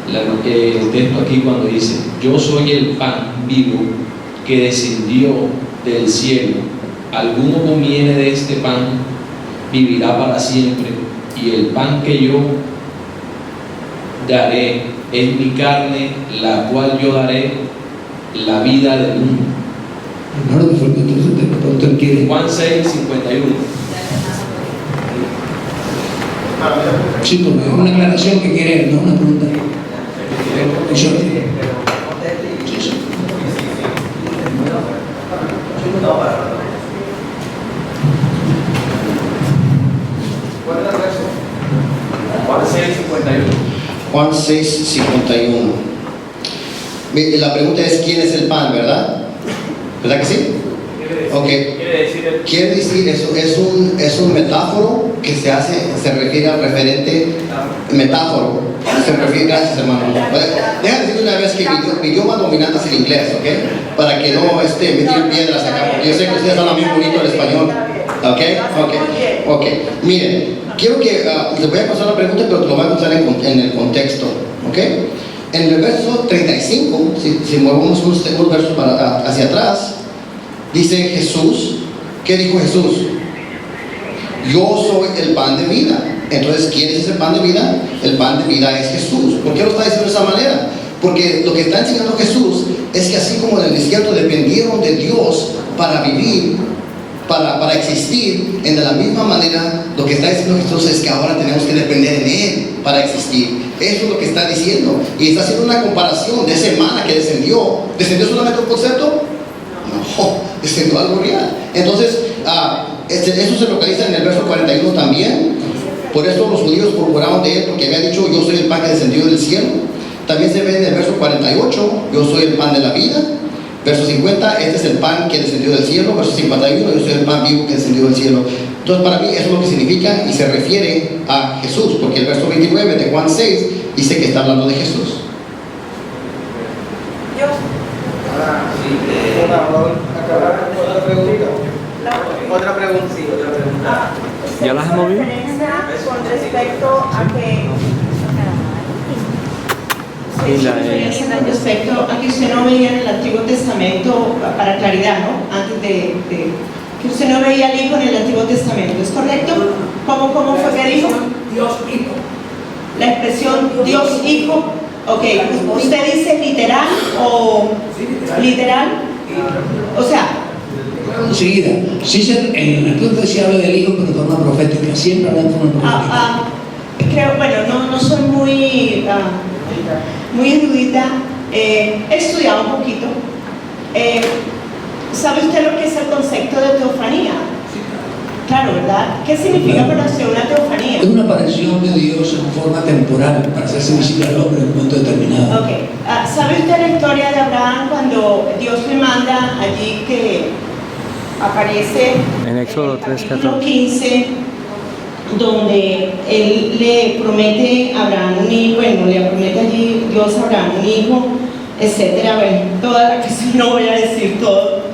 Speaker 1: el texto aquí cuando dice: yo soy el pan vivo que descendió del cielo? Alguno comiere de este pan vivirá para siempre, y el pan que yo daré es mi carne, la cual yo daré la vida del mundo.
Speaker 4: Claro que fue que usted quiere.
Speaker 1: Juan 6:51.
Speaker 4: Sí, porque es una aclaración que quiere, no una pregunta. Sí, sí.
Speaker 1: Juan 6:51.
Speaker 3: Juan 6:51. La pregunta es: ¿quién es el pan, verdad? ¿Verdad que sí? Ok. Quiere decir eso es un metáforo que se refiere al referente metáforo. Se refiere, gracias hermano. Déjame decir una vez que mi idioma dominante es el inglés, ¿ok? Para que no me tiren piedras acá, porque yo sé que ustedes hablan bien bonito el español. ¿Ok? Miren, quiero que les voy a pasar la pregunta, pero te lo voy a pasar en el contexto, ¿ok? En el verso 35, si movemos unos versos hacia atrás, dice Jesús. ¿Qué dijo Jesús? Yo soy el pan de vida. Entonces, ¿quién es ese pan de vida? El pan de vida es Jesús. ¿Por qué lo está diciendo de esa manera? Porque lo que está enseñando Jesús es que así como en el desierto dependieron de Dios para vivir, para existir, en la misma manera lo que está diciendo Jesús es que ahora tenemos que depender de Él para existir. Eso es lo que está diciendo. Y está haciendo una comparación de ese maná que descendió. ¿Descendió solamente un concepto? No, descendió algo real. Entonces, eso se localiza en el verso 41 también. Por eso los judíos murmuraban de Él, porque había dicho: yo soy el pan que descendió del cielo. También se ve en el verso 48: yo soy el pan de la vida. Verso 50: este es el pan que descendió del cielo. Verso 51: yo soy el pan vivo que descendió del cielo. Entonces, para mí eso es lo que significa y se refiere a Jesús, porque el verso 29 de Juan 6 dice que está hablando de Jesús.
Speaker 2: Otra pregunta.
Speaker 1: ¿Ya las hemos visto?
Speaker 5: Con respecto a que respecto a que usted no veía en el Antiguo Testamento, para claridad, ¿no? Antes de que usted no veía al Hijo en el Antiguo Testamento, ¿es correcto? ¿Cómo fue que dijo?
Speaker 8: Dios Hijo.
Speaker 5: La expresión Dios Hijo, ok, ¿usted dice literal o literal? O sea,
Speaker 4: enseguida, sí, en el punto se habla del Hijo, pero de forma profética, siempre habla de forma profética.
Speaker 5: Creo, bueno, no soy muy erudita, he estudiado un poquito. ¿Sabe usted lo que es el concepto de teofanía? Claro, ¿verdad? ¿Qué significa para usted una teofanía?
Speaker 4: Es una aparición de Dios en forma temporal para hacerse visible al hombre en un momento determinado.
Speaker 5: Ok. ¿Sabe usted la historia de Abraham cuando Dios le manda allí que aparece
Speaker 1: en Éxodo 3:14,
Speaker 5: 15, donde él le promete a Abraham un hijo, bueno, le promete allí Dios a Abraham un hijo, etcétera, bueno, toda la cuestión, no voy a decir todo.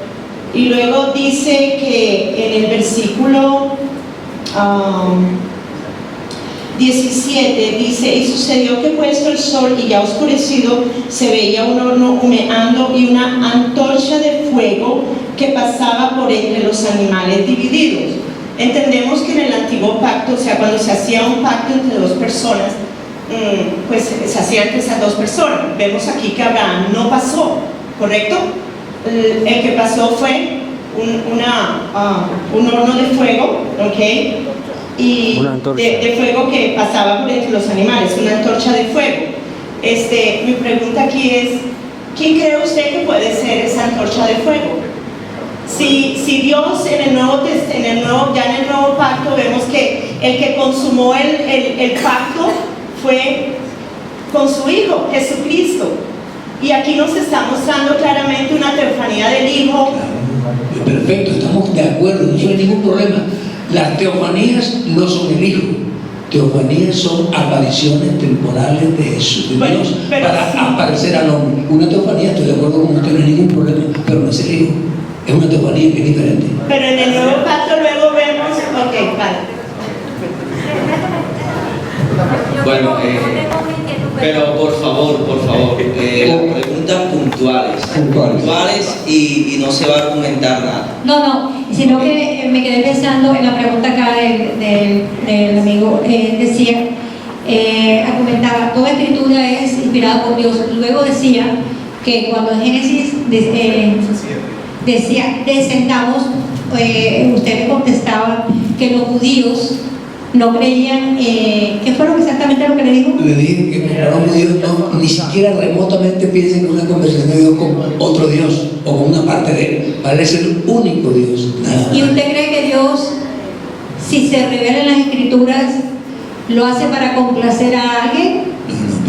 Speaker 5: Y luego dice que en el versículo 17 dice: y sucedió que puesto el sol y ya oscurecido, se veía un horno humeando y una antorcha de fuego que pasaba por entre los animales divididos. Entendemos que en el antiguo pacto, o sea, cuando se hacía un pacto entre dos personas, pues se hacía entre esas dos personas. Vemos aquí que Abraham no pasó, ¿correcto? El que pasó fue un horno de fuego, ¿ok? Y de fuego que pasaba por entre los animales, una antorcha de fuego. Mi pregunta aquí es: ¿quién cree usted que puede ser esa antorcha de fuego? Si Dios ya en el nuevo pacto vemos que el que consumó el pacto fue con su Hijo, Jesucristo. Y aquí nos está mostrando claramente una teofanía del Hijo.
Speaker 4: Perfecto, estamos de acuerdo, no hay ningún problema. Las teofanías no son el Hijo. Teofanías son apariciones temporales de Jesús, de Dios, para aparecer al hombre. Una teofanía, estoy de acuerdo con usted, no hay ningún problema, pero no es el Hijo. Es una teofanía que es diferente.
Speaker 5: Pero en el nuevo pacto luego vemos, ok, vale.
Speaker 2: Bueno, pero por favor, las preguntas puntuales y no se va a argumentar nada.
Speaker 9: No, sino que me quedé pensando en la pregunta acá del amigo. Decía, argumentaba, toda escritura es inspirada por Dios. Luego decía que cuando en Génesis decía descendamos, usted me contestaba que los judíos no creían. ¿Qué fue exactamente lo que le dijo?
Speaker 4: Le dije que los judíos no, ni siquiera remotamente piensen que una conversación de Dios con otro Dios o con una parte de él. Parece el único Dios.
Speaker 9: ¿Y usted cree que Dios, si se revela en las escrituras, lo hace para complacer a alguien?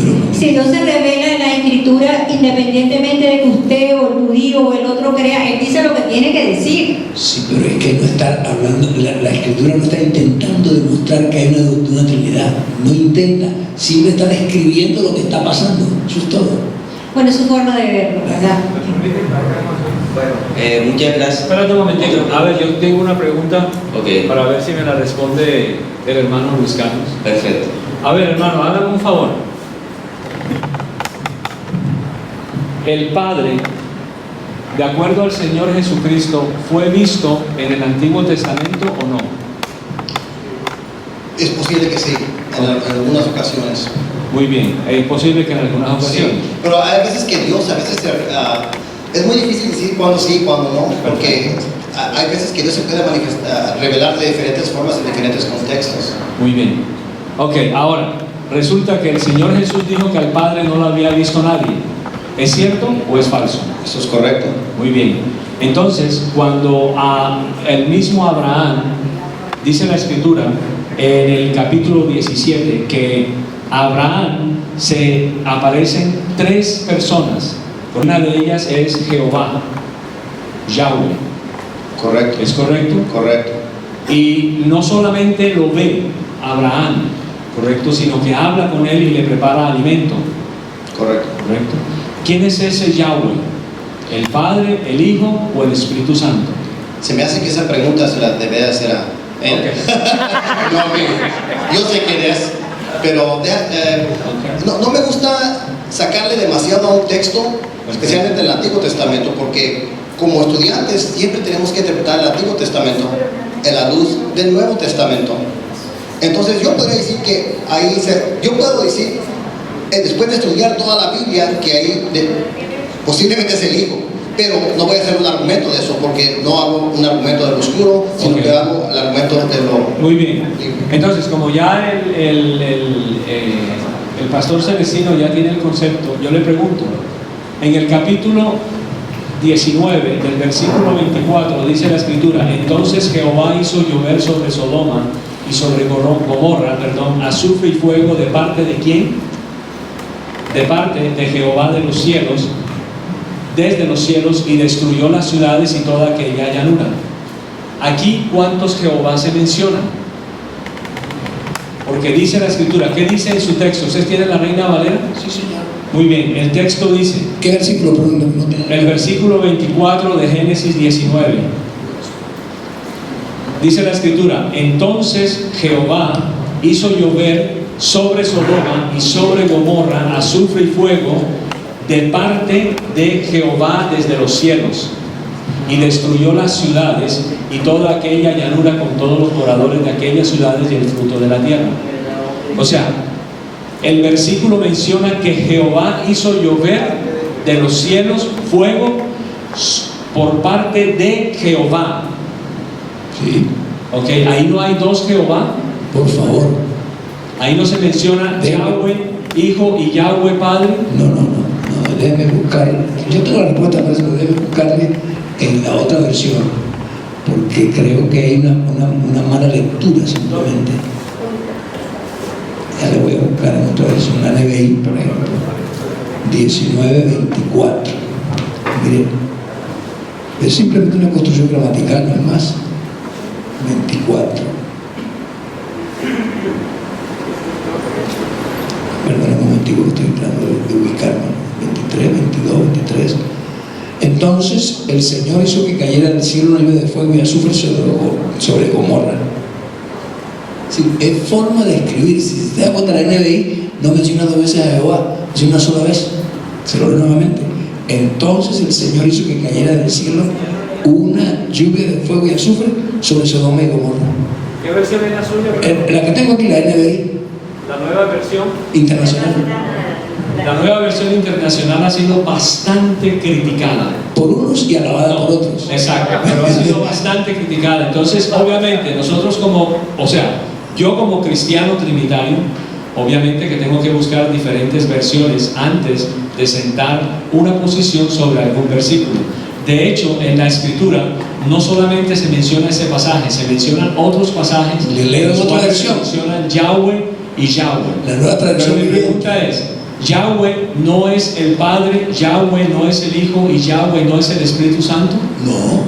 Speaker 4: No, pero
Speaker 9: si Dios se revela en las escritura, independientemente de que usted o el judío o el otro crea, él dice lo que tiene que decir.
Speaker 4: Sí, pero es que no está hablando, la escritura no está intentando demostrar que hay una Trinidad, no intenta, siempre está describiendo lo que está pasando, eso es todo.
Speaker 9: Bueno, es su forma de verlo, ¿verdad?
Speaker 2: Muchas gracias.
Speaker 1: Espérate un momentito. A ver, yo tengo una pregunta
Speaker 2: Ok.
Speaker 1: para ver si me la responde el hermano Luis Carlos.
Speaker 2: Perfecto.
Speaker 1: A ver, hermano, hágame un favor. El Padre, de acuerdo al Señor Jesucristo, ¿fue visto en el Antiguo Testamento o no?
Speaker 3: Es posible que sí, en algunas ocasiones.
Speaker 1: Muy bien, es posible que en algunas ocasiones.
Speaker 3: Sí, pero hay veces que Dios, es muy difícil decir cuándo sí y cuándo no, porque hay veces que Dios se puede revelar de diferentes formas en diferentes contextos.
Speaker 1: Muy bien. Ok, ahora, resulta que el Señor Jesús dijo que al Padre no lo había visto nadie. ¿Es cierto o es falso?
Speaker 3: Eso es correcto.
Speaker 1: Muy bien. Entonces, cuando el mismo Abraham, dice la Escritura, en el capítulo 17, que a Abraham se aparecen 3 personas. Una de ellas es Jehová, Yahweh.
Speaker 3: Correcto.
Speaker 1: ¿Es correcto?
Speaker 3: Correcto.
Speaker 1: Y no solamente lo ve Abraham, correcto, sino que habla con él y le prepara alimento.
Speaker 3: Correcto.
Speaker 1: Correcto. ¿Quién es ese Yahweh? ¿El Padre, el Hijo o el Espíritu Santo?
Speaker 3: Se me hace que esa pregunta se la debe de hacer a él.
Speaker 1: Okay.
Speaker 3: No, amigo. Yo sé quién es, pero no me gusta sacarle demasiado a un texto, especialmente el Antiguo Testamento, porque como estudiantes siempre tenemos que interpretar el Antiguo Testamento en la luz del Nuevo Testamento. Entonces yo podría decir que yo puedo decir, después de estudiar toda la Biblia, que ahí posiblemente es el Hijo, pero no voy a hacer un argumento de eso, porque no hago un argumento de lo oscuro, sino que hago el argumento de lo...
Speaker 1: Muy bien. Entonces, como ya el pastor Celestino ya tiene el concepto, yo le pregunto, en el capítulo 19, del versículo 24, dice la Escritura: entonces Jehová hizo llover sobre Sodoma y sobre Gomorra, azufre y fuego de parte de ¿quién? De parte de Jehová de los cielos, desde los cielos, y destruyó las ciudades y toda aquella llanura. Aquí, ¿cuántos Jehová se mencionan? Porque dice la Escritura, ¿qué dice en su texto? ¿Ustedes tienen la Reina Valera?
Speaker 4: Sí, señor.
Speaker 1: Muy bien, el texto dice,
Speaker 4: ¿qué versículo?
Speaker 1: el versículo 24 de Génesis 19. Dice la Escritura: entonces Jehová hizo llover sobre Sodoma y sobre Gomorra azufre y fuego de parte de Jehová desde los cielos, y destruyó las ciudades y toda aquella llanura con todos los moradores de aquellas ciudades y el fruto de la tierra. O sea, el versículo menciona que Jehová hizo llover de los cielos fuego por parte de Jehová.
Speaker 4: Sí.
Speaker 1: Ok, ahí no hay 2 Jehová.
Speaker 4: Por favor.
Speaker 1: Ahí no se menciona Yahweh Hijo y Yahweh Padre.
Speaker 4: No, déjeme buscar. Yo tengo la respuesta para eso, déjeme buscarle en la otra versión, porque creo que hay una mala lectura simplemente. Ya le voy a buscar en otra versión, la NBI, por ejemplo, 19:24. Miren, es simplemente una construcción gramatical, no es más. 24. Perdón un momentico, estoy tratando de ubicarme. 23, 22, 23. Entonces el Señor hizo que cayera del cielo una lluvia de fuego y azufre sobre Gomorra. Sí, es forma de escribir. Si se da cuenta, la NBI no menciona 2 veces a Jehová, menciona una sola vez. Se lo leo nuevamente. Entonces el Señor hizo que cayera del cielo una lluvia de fuego y azufre sobre Sodoma y Gomorra.
Speaker 1: ¿Qué versión es la suya?
Speaker 4: La que tengo aquí, la NBI.
Speaker 1: La nueva versión
Speaker 4: Internacional.
Speaker 1: La nueva versión internacional ha sido bastante criticada.
Speaker 4: Por unos y alabada por otros.
Speaker 1: Exacto, pero ha sido bastante criticada. Entonces, obviamente, nosotros yo como cristiano trinitario, obviamente que tengo que buscar diferentes versiones antes de sentar una posición sobre algún versículo. De hecho, en la Escritura no solamente se menciona ese pasaje, se mencionan otros pasajes.
Speaker 4: Le leo otra versión.
Speaker 1: Se mencionan Yahweh y Yahweh.
Speaker 4: La nueva traducción.
Speaker 1: Pero mi pregunta es, Yahweh no es el Padre, Yahweh no es el Hijo y Yahweh no es el Espíritu Santo.
Speaker 4: No,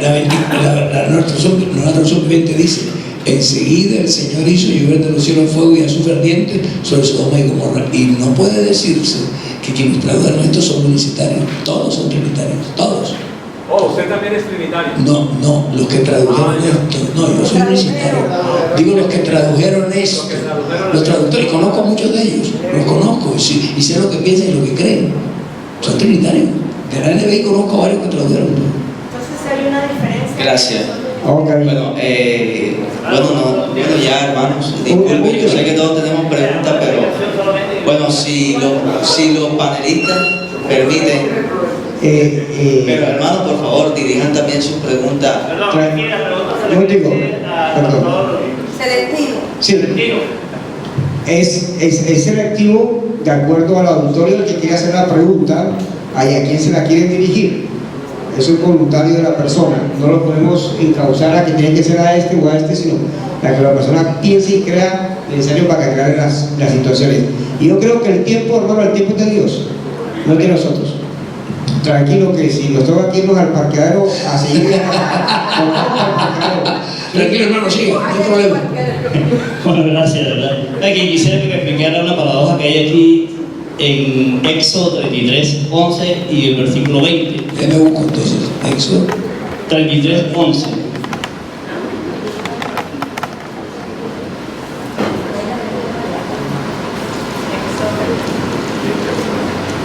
Speaker 4: la traducción viviente dice: enseguida el Señor hizo llover de los cielos fuego y azufre ardiente sobre Sodoma y Gomorra. Y no puede decirse que quienes tradujeron esto son unicitarios, todos son trinitarios, todos.
Speaker 1: Oh, usted también es trinitario.
Speaker 4: No, los que tradujeron esto. No, yo soy unicitario. Digo los que tradujeron esto. Los traductores, y conozco a muchos de ellos, los conozco y sé lo que piensan y lo que creen. Son trinitarios. De la NBI conozco a varios que tradujeron.
Speaker 5: Entonces hay una diferencia.
Speaker 2: Gracias.
Speaker 7: Okay.
Speaker 2: Bueno, ya hermanos, disculpen, yo sé que todos tenemos preguntas, pero bueno, si los panelistas permiten, pero hermanos, por favor, dirijan también sus preguntas.
Speaker 7: No digo, perdón.
Speaker 9: Selectivo.
Speaker 7: Sí. Es selectivo de acuerdo al auditorio que quiere hacer la pregunta y a quién se la quieren dirigir. Eso es voluntario de la persona. No lo podemos encauzar a que tiene que ser a este o a este, sino a que la persona piense y crea necesario para que aclare las situaciones. Y yo creo que el tiempo, hermano, el tiempo es de Dios, no es de nosotros. Tranquilo, que si nos toca aquí irnos al parqueadero a seguir
Speaker 4: Tranquilo, hermano, siga, no hay problema.
Speaker 8: Bueno, gracias, de verdad. Aquí quisiera que me explicara una paradoja que hay aquí en Éxodo 33, 11 y el versículo 20.
Speaker 4: Ya me busco entonces, Éxodo
Speaker 8: 33, 11.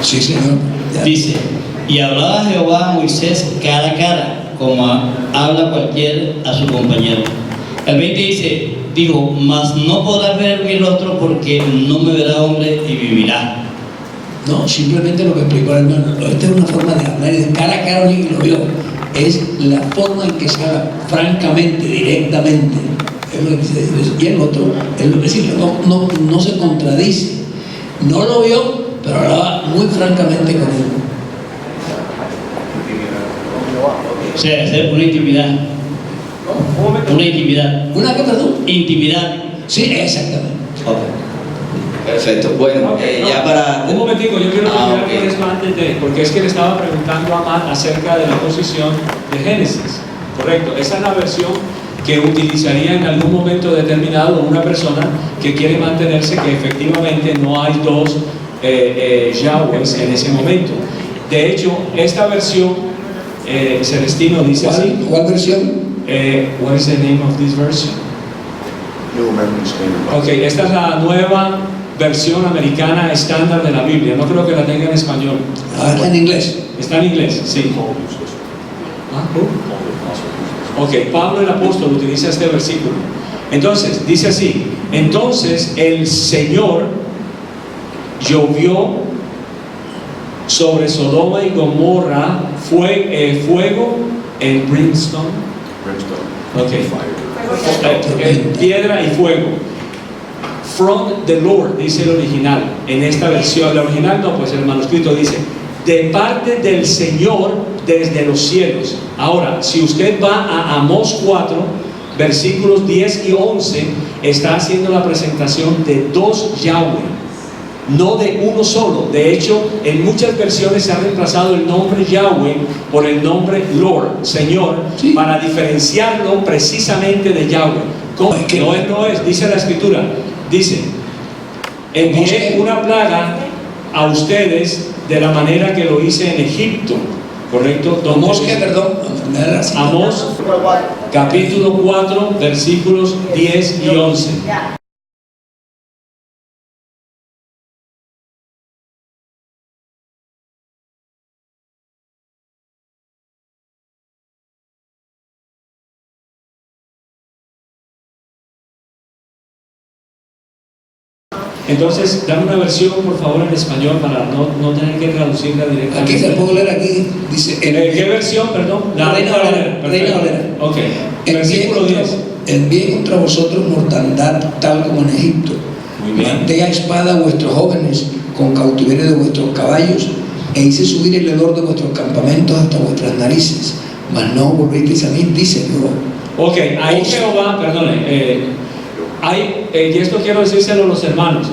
Speaker 4: Sí, señor. Ya.
Speaker 8: Dice: y hablaba Jehová a Moisés cara a cara, como habla cualquier a su compañero. El 20 dijo: mas no podrás ver mi rostro, porque no me verá hombre y vivirá.
Speaker 4: No, simplemente lo que explicó el hermano. Esta es una forma de hablar y de cara a cara, y lo vio. Es la forma en que se habla francamente, directamente. Es lo que dice. Y el otro, es lo que dice, no se contradice. No lo vio, pero hablaba muy francamente con él.
Speaker 8: O sea, hacer una intimidad. Una intimidad.
Speaker 4: ¿Una qué, perdón?
Speaker 8: Intimidad.
Speaker 4: Sí, exactamente.
Speaker 2: Okay. Perfecto. Bueno, ya para...
Speaker 1: Un momentico, yo quiero terminar
Speaker 2: okay.
Speaker 1: con esto antes de... Porque es que le estaba preguntando a Matt acerca de la posición de Génesis. Correcto, esa es la versión que utilizaría en algún momento determinado una persona que quiere mantenerse que efectivamente no hay dos Yahwehs en ese momento. De hecho, esta versión, Celestino dice así.
Speaker 4: ¿Cuál versión?
Speaker 1: What is the name of this version? Ok, esta es la nueva versión americana estándar de la Biblia. No creo que la tenga en español.
Speaker 4: Ah, está en inglés.
Speaker 1: Está en inglés, sí. Ok, Pablo el apóstol utiliza este versículo. Entonces, dice así: entonces el Señor llovió sobre Sodoma y Gomorra fuego en brimstone. Okay. Piedra y fuego. From the Lord, dice el original. En esta versión, la original no, pues el manuscrito dice: de parte del Señor desde los cielos. Ahora, si usted va a Amós 4, versículos 10 y 11, está haciendo la presentación de dos Yahweh, no de uno solo. De hecho, en muchas versiones se ha reemplazado el nombre Yahweh por el nombre Lord, Señor, sí, para diferenciarlo precisamente de Yahweh. ¿Cómo? No es, dice la Escritura, dice: envié una plaga a ustedes de la manera que lo hice en Egipto. ¿Correcto?
Speaker 4: Amós, ¿qué? Perdón.
Speaker 1: Amós, capítulo 4, versículos 10 y 11. Entonces, dame una versión, por favor, en español para no tener que traducirla directamente.
Speaker 4: Aquí se puede leer, aquí dice...
Speaker 1: ¿Qué versión, perdón?
Speaker 4: La Reina Valera. Reina Valera.
Speaker 1: Ok. Versículo 10.
Speaker 4: Envié contra vosotros mortandad tal como en Egipto.
Speaker 1: Muy bien.
Speaker 4: Maté a espada a vuestros jóvenes con cautiverio de vuestros caballos, e hice subir el hedor de vuestros campamentos hasta vuestras narices, mas no volvisteis a mí, dice Jehová.
Speaker 1: Ok, ahí Jehová, perdone, y esto quiero decírselo a los hermanos.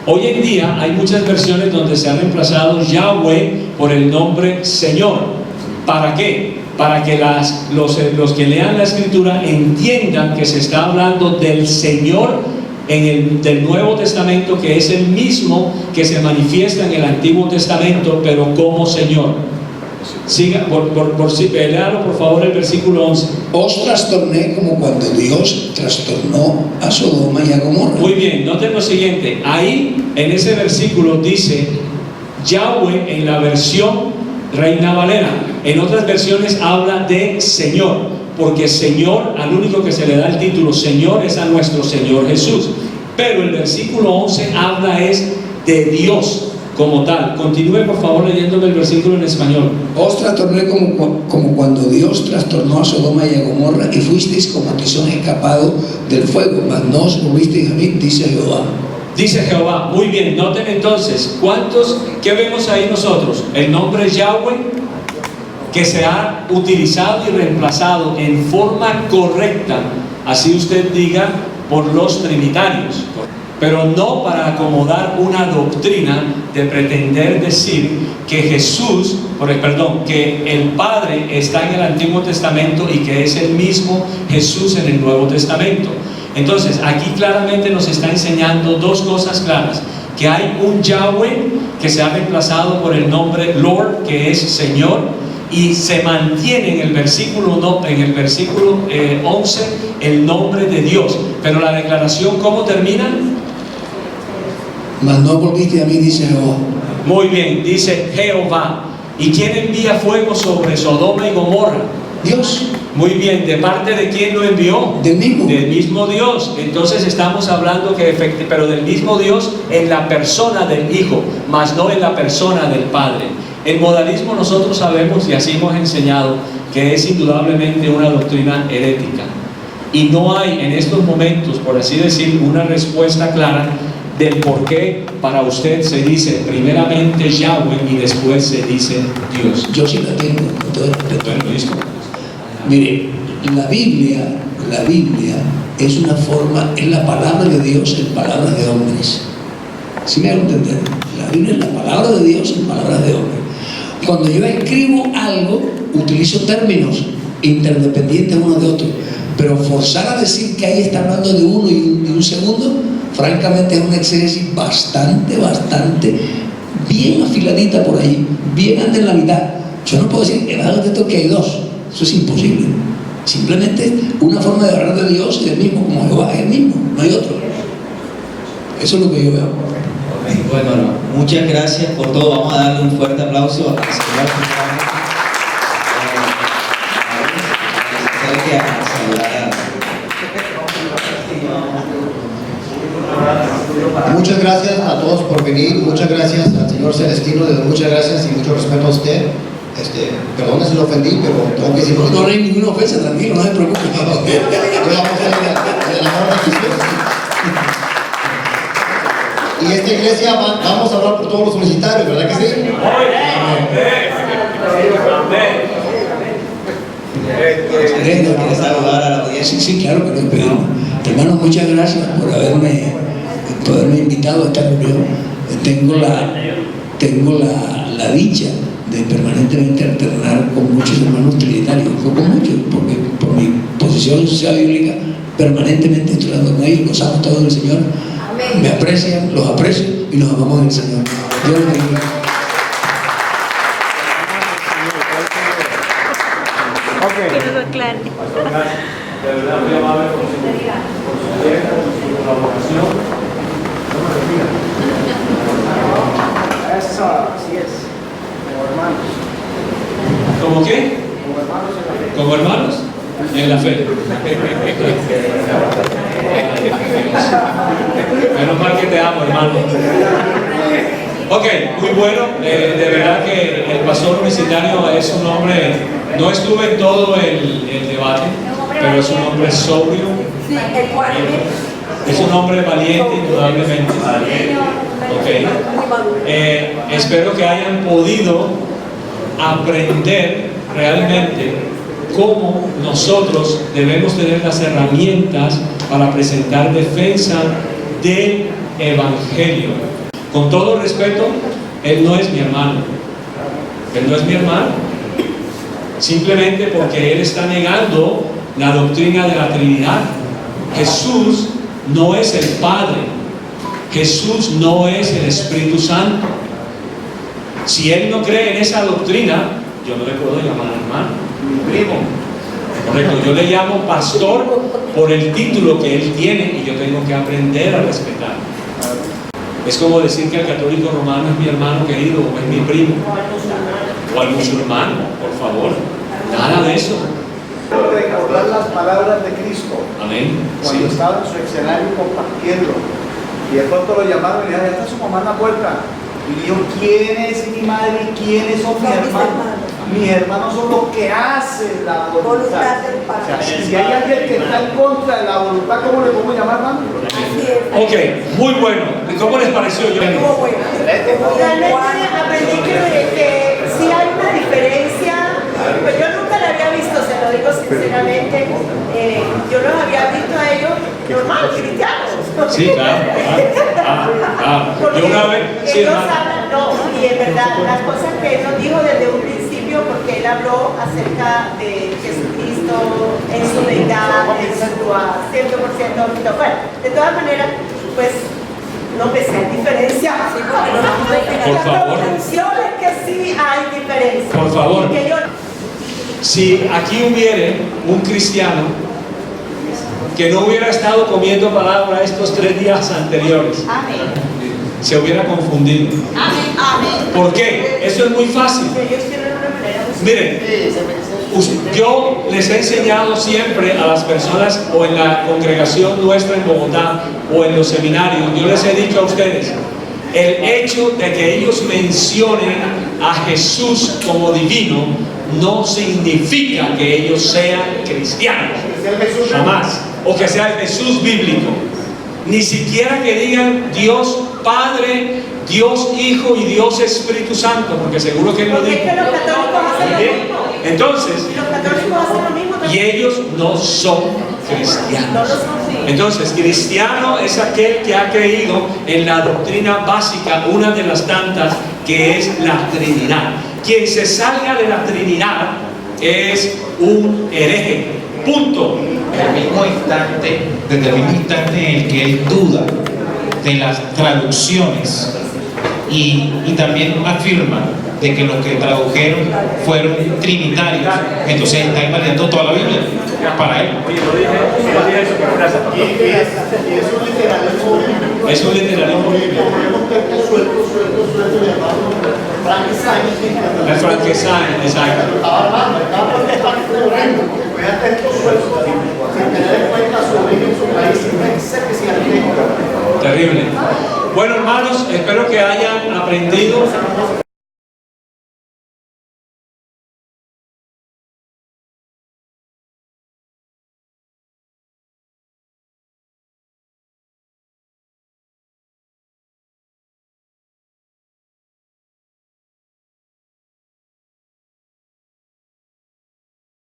Speaker 1: Hoy en día hay muchas versiones donde se ha reemplazado Yahweh por el nombre Señor. ¿Para qué? Para que los que lean la Escritura entiendan que se está hablando del Señor del Nuevo Testamento, que es el mismo que se manifiesta en el Antiguo Testamento, pero como Señor. Siga, léalo por favor el versículo 11.
Speaker 4: Os trastorné como cuando Dios trastornó a Sodoma y a Gomorra.
Speaker 1: Muy bien, noten lo siguiente. Ahí, en ese versículo dice Yahweh en la versión Reina Valera. En otras versiones habla de Señor, porque Señor, al único que se le da el título Señor es a nuestro Señor Jesús. Pero el versículo 11 habla es de Dios como tal. Continúe por favor leyéndome el versículo en español.
Speaker 4: Os trastorné como cuando Dios trastornó a Sodoma y a Gomorra, y fuisteis como tizón escapado del fuego, mas no os volvisteis a mí, dice Jehová.
Speaker 1: Dice Jehová. Muy bien, noten entonces, ¿qué vemos ahí nosotros? El nombre Yahweh, que se ha utilizado y reemplazado en forma correcta, así usted diga, por los trinitarios, pero no para acomodar una doctrina de pretender decir que que el Padre está en el Antiguo Testamento y que es el mismo Jesús en el Nuevo Testamento. Entonces, aquí claramente nos está enseñando dos cosas claras: que hay un Yahweh que se ha reemplazado por el nombre Lord, que es Señor, y se mantiene en el versículo 11 el nombre de Dios. Pero la declaración, ¿cómo termina?
Speaker 4: Mas no volviste a mí, dice Jehová.
Speaker 1: Muy bien, dice Jehová. ¿Y quién envía fuego sobre Sodoma y Gomorra?
Speaker 4: Dios.
Speaker 1: Muy bien, ¿de parte de quién lo envió?
Speaker 4: Del
Speaker 1: mismo Dios. Entonces estamos hablando pero del mismo Dios en la persona del Hijo, más no en la persona del Padre. El modalismo nosotros sabemos, y así hemos enseñado, que es indudablemente una doctrina herética. Y no hay en estos momentos, por así decir, una respuesta clara del por qué para usted se dice primeramente Yahweh y después se dice Dios.
Speaker 4: Yo sí la tengo, con todo el respeto.
Speaker 1: Bueno, listo.
Speaker 4: Mire, la Biblia es una forma, es la palabra de Dios en palabras de hombres. ¿Sí me hago entender? La Biblia es la palabra de Dios en palabras de hombres. Cuando yo escribo algo, utilizo términos interdependientes uno de otro, pero forzar a decir que ahí está hablando de uno y un segundo, francamente es una exégesis bastante bien afiladita por ahí, bien anda en la mitad. Yo no puedo decir que nada de esto que hay dos, eso es imposible. Simplemente una forma de hablar de Dios es el mismo, como Jehová es el mismo, no hay otro. Eso es lo que yo veo.
Speaker 2: Bueno, muchas gracias por todo. Vamos a darle un fuerte aplauso al señor.
Speaker 3: Muchas gracias a todos por venir, muchas gracias al señor Celestino, muchas gracias y mucho respeto a usted. Perdón si lo ofendí, pero tengo que decirlo.
Speaker 4: No hay ninguna ofensa, tranquilo, no se preocupe.
Speaker 3: Yo la puse de la mano de Jesús. Y esta iglesia vamos a hablar por todos los universitarios, ¿verdad que sí?
Speaker 2: ¿Quieres saludar a la audiencia?
Speaker 4: Sí, claro que lo pedimos. Hermano, muchas gracias por haberme invitado a esta reunión. Tengo la dicha de permanentemente alternar con muchos hermanos trinitarios, no con muchos, porque por mi posición social bíblica permanentemente estoy hablando con ellos, gozamos todos del Señor. Me aprecian, los aprecio y nos amamos en el Señor. Dios les bendiga.
Speaker 1: De verdad, muy amable por su tiempo, por su colaboración.
Speaker 10: Eso, así es. Como hermanos.
Speaker 1: ¿Cómo qué? Como hermanos en la fe. Menos mal que te amo, hermano. Ok, muy bueno. De verdad que el pastor universitario es un hombre, no estuve en todo el debate, pero es un hombre sobrio. Es un hombre valiente, indudablemente. Okay. Espero que hayan podido aprender realmente cómo nosotros debemos tener las herramientas para presentar defensa de evangelio. Con todo respeto, él no es mi hermano. Él no es mi hermano. Simplemente porque él está negando la doctrina de la Trinidad. Jesús no es el Padre. Jesús no es el Espíritu Santo. Si él no cree en esa doctrina, yo no le puedo llamar hermano, mi primo. Correcto, yo le llamo pastor por el título que él tiene y yo tengo que aprender a respetar. Es como decir que el católico romano es mi hermano querido o es mi primo. O al musulmán, por favor. Nada de eso.
Speaker 10: Recordar las palabras de Cristo.
Speaker 1: Amén.
Speaker 10: Cuando
Speaker 1: Sí.
Speaker 10: estaba en su escenario compartiendo. Y de pronto lo llamaron y le dijeron, está su mamá en la puerta. Y dijo, ¿quién es mi madre y quiénes son mis hermanos? Mis hermanos son los que hacen la voluntad del Padre. O sea, si hay alguien que está en contra de la voluntad, ¿cómo le podemos llamar, hermano?
Speaker 1: Ok, muy bueno. ¿Cómo les pareció? Yo
Speaker 5: Realmente aprendí que sí hay una diferencia, pues yo nunca la había visto, se lo digo sinceramente, yo los había visto a ellos normal, cristianos.
Speaker 1: Sí, claro. Yo una vez, sí,
Speaker 5: ellos
Speaker 1: hermano.
Speaker 5: hablan, no, y en verdad, las cosas que él nos dijo desde un principio, porque él habló acerca de Jesucristo en su deidad, en su 100%, bueno, de todas maneras, pues no me sé diferencia.
Speaker 1: Por favor.
Speaker 5: La conclusión es que sí hay diferencia.
Speaker 1: Por favor.
Speaker 5: Y que yo
Speaker 1: Si aquí hubiera un cristiano que no hubiera estado comiendo palabra estos 3 días anteriores, se hubiera confundido. ¿Por qué? Eso es muy fácil. Miren, yo les he enseñado siempre a las personas, o en la congregación nuestra en Bogotá, o en los seminarios, yo les he dicho a ustedes, el hecho de que ellos mencionen a Jesús como divino no significa que ellos sean cristianos, jamás, o que sea el Jesús bíblico. Ni siquiera que digan Dios Padre, Dios Hijo y Dios Espíritu Santo, porque seguro que él lo dijo.
Speaker 5: porque los católicos hacen lo mismo.
Speaker 1: Entonces,
Speaker 5: Los católicos hacen lo mismo
Speaker 1: y
Speaker 5: también.
Speaker 1: ellos no son cristianos.
Speaker 5: No lo son.
Speaker 1: Entonces, cristiano es aquel que ha creído en la doctrina básica, una de las tantas, que es la Trinidad. Quien se salga de la Trinidad es un hereje. Punto.
Speaker 11: Desde el mismo instante en el que él duda de las traducciones y también afirma de que los que tradujeron fueron trinitarios, entonces está invadiendo toda la Biblia para él.
Speaker 1: Es un literalismo bíblico. El Frankenstein, exacto. Terrible. Bueno, hermanos, espero que hayan aprendido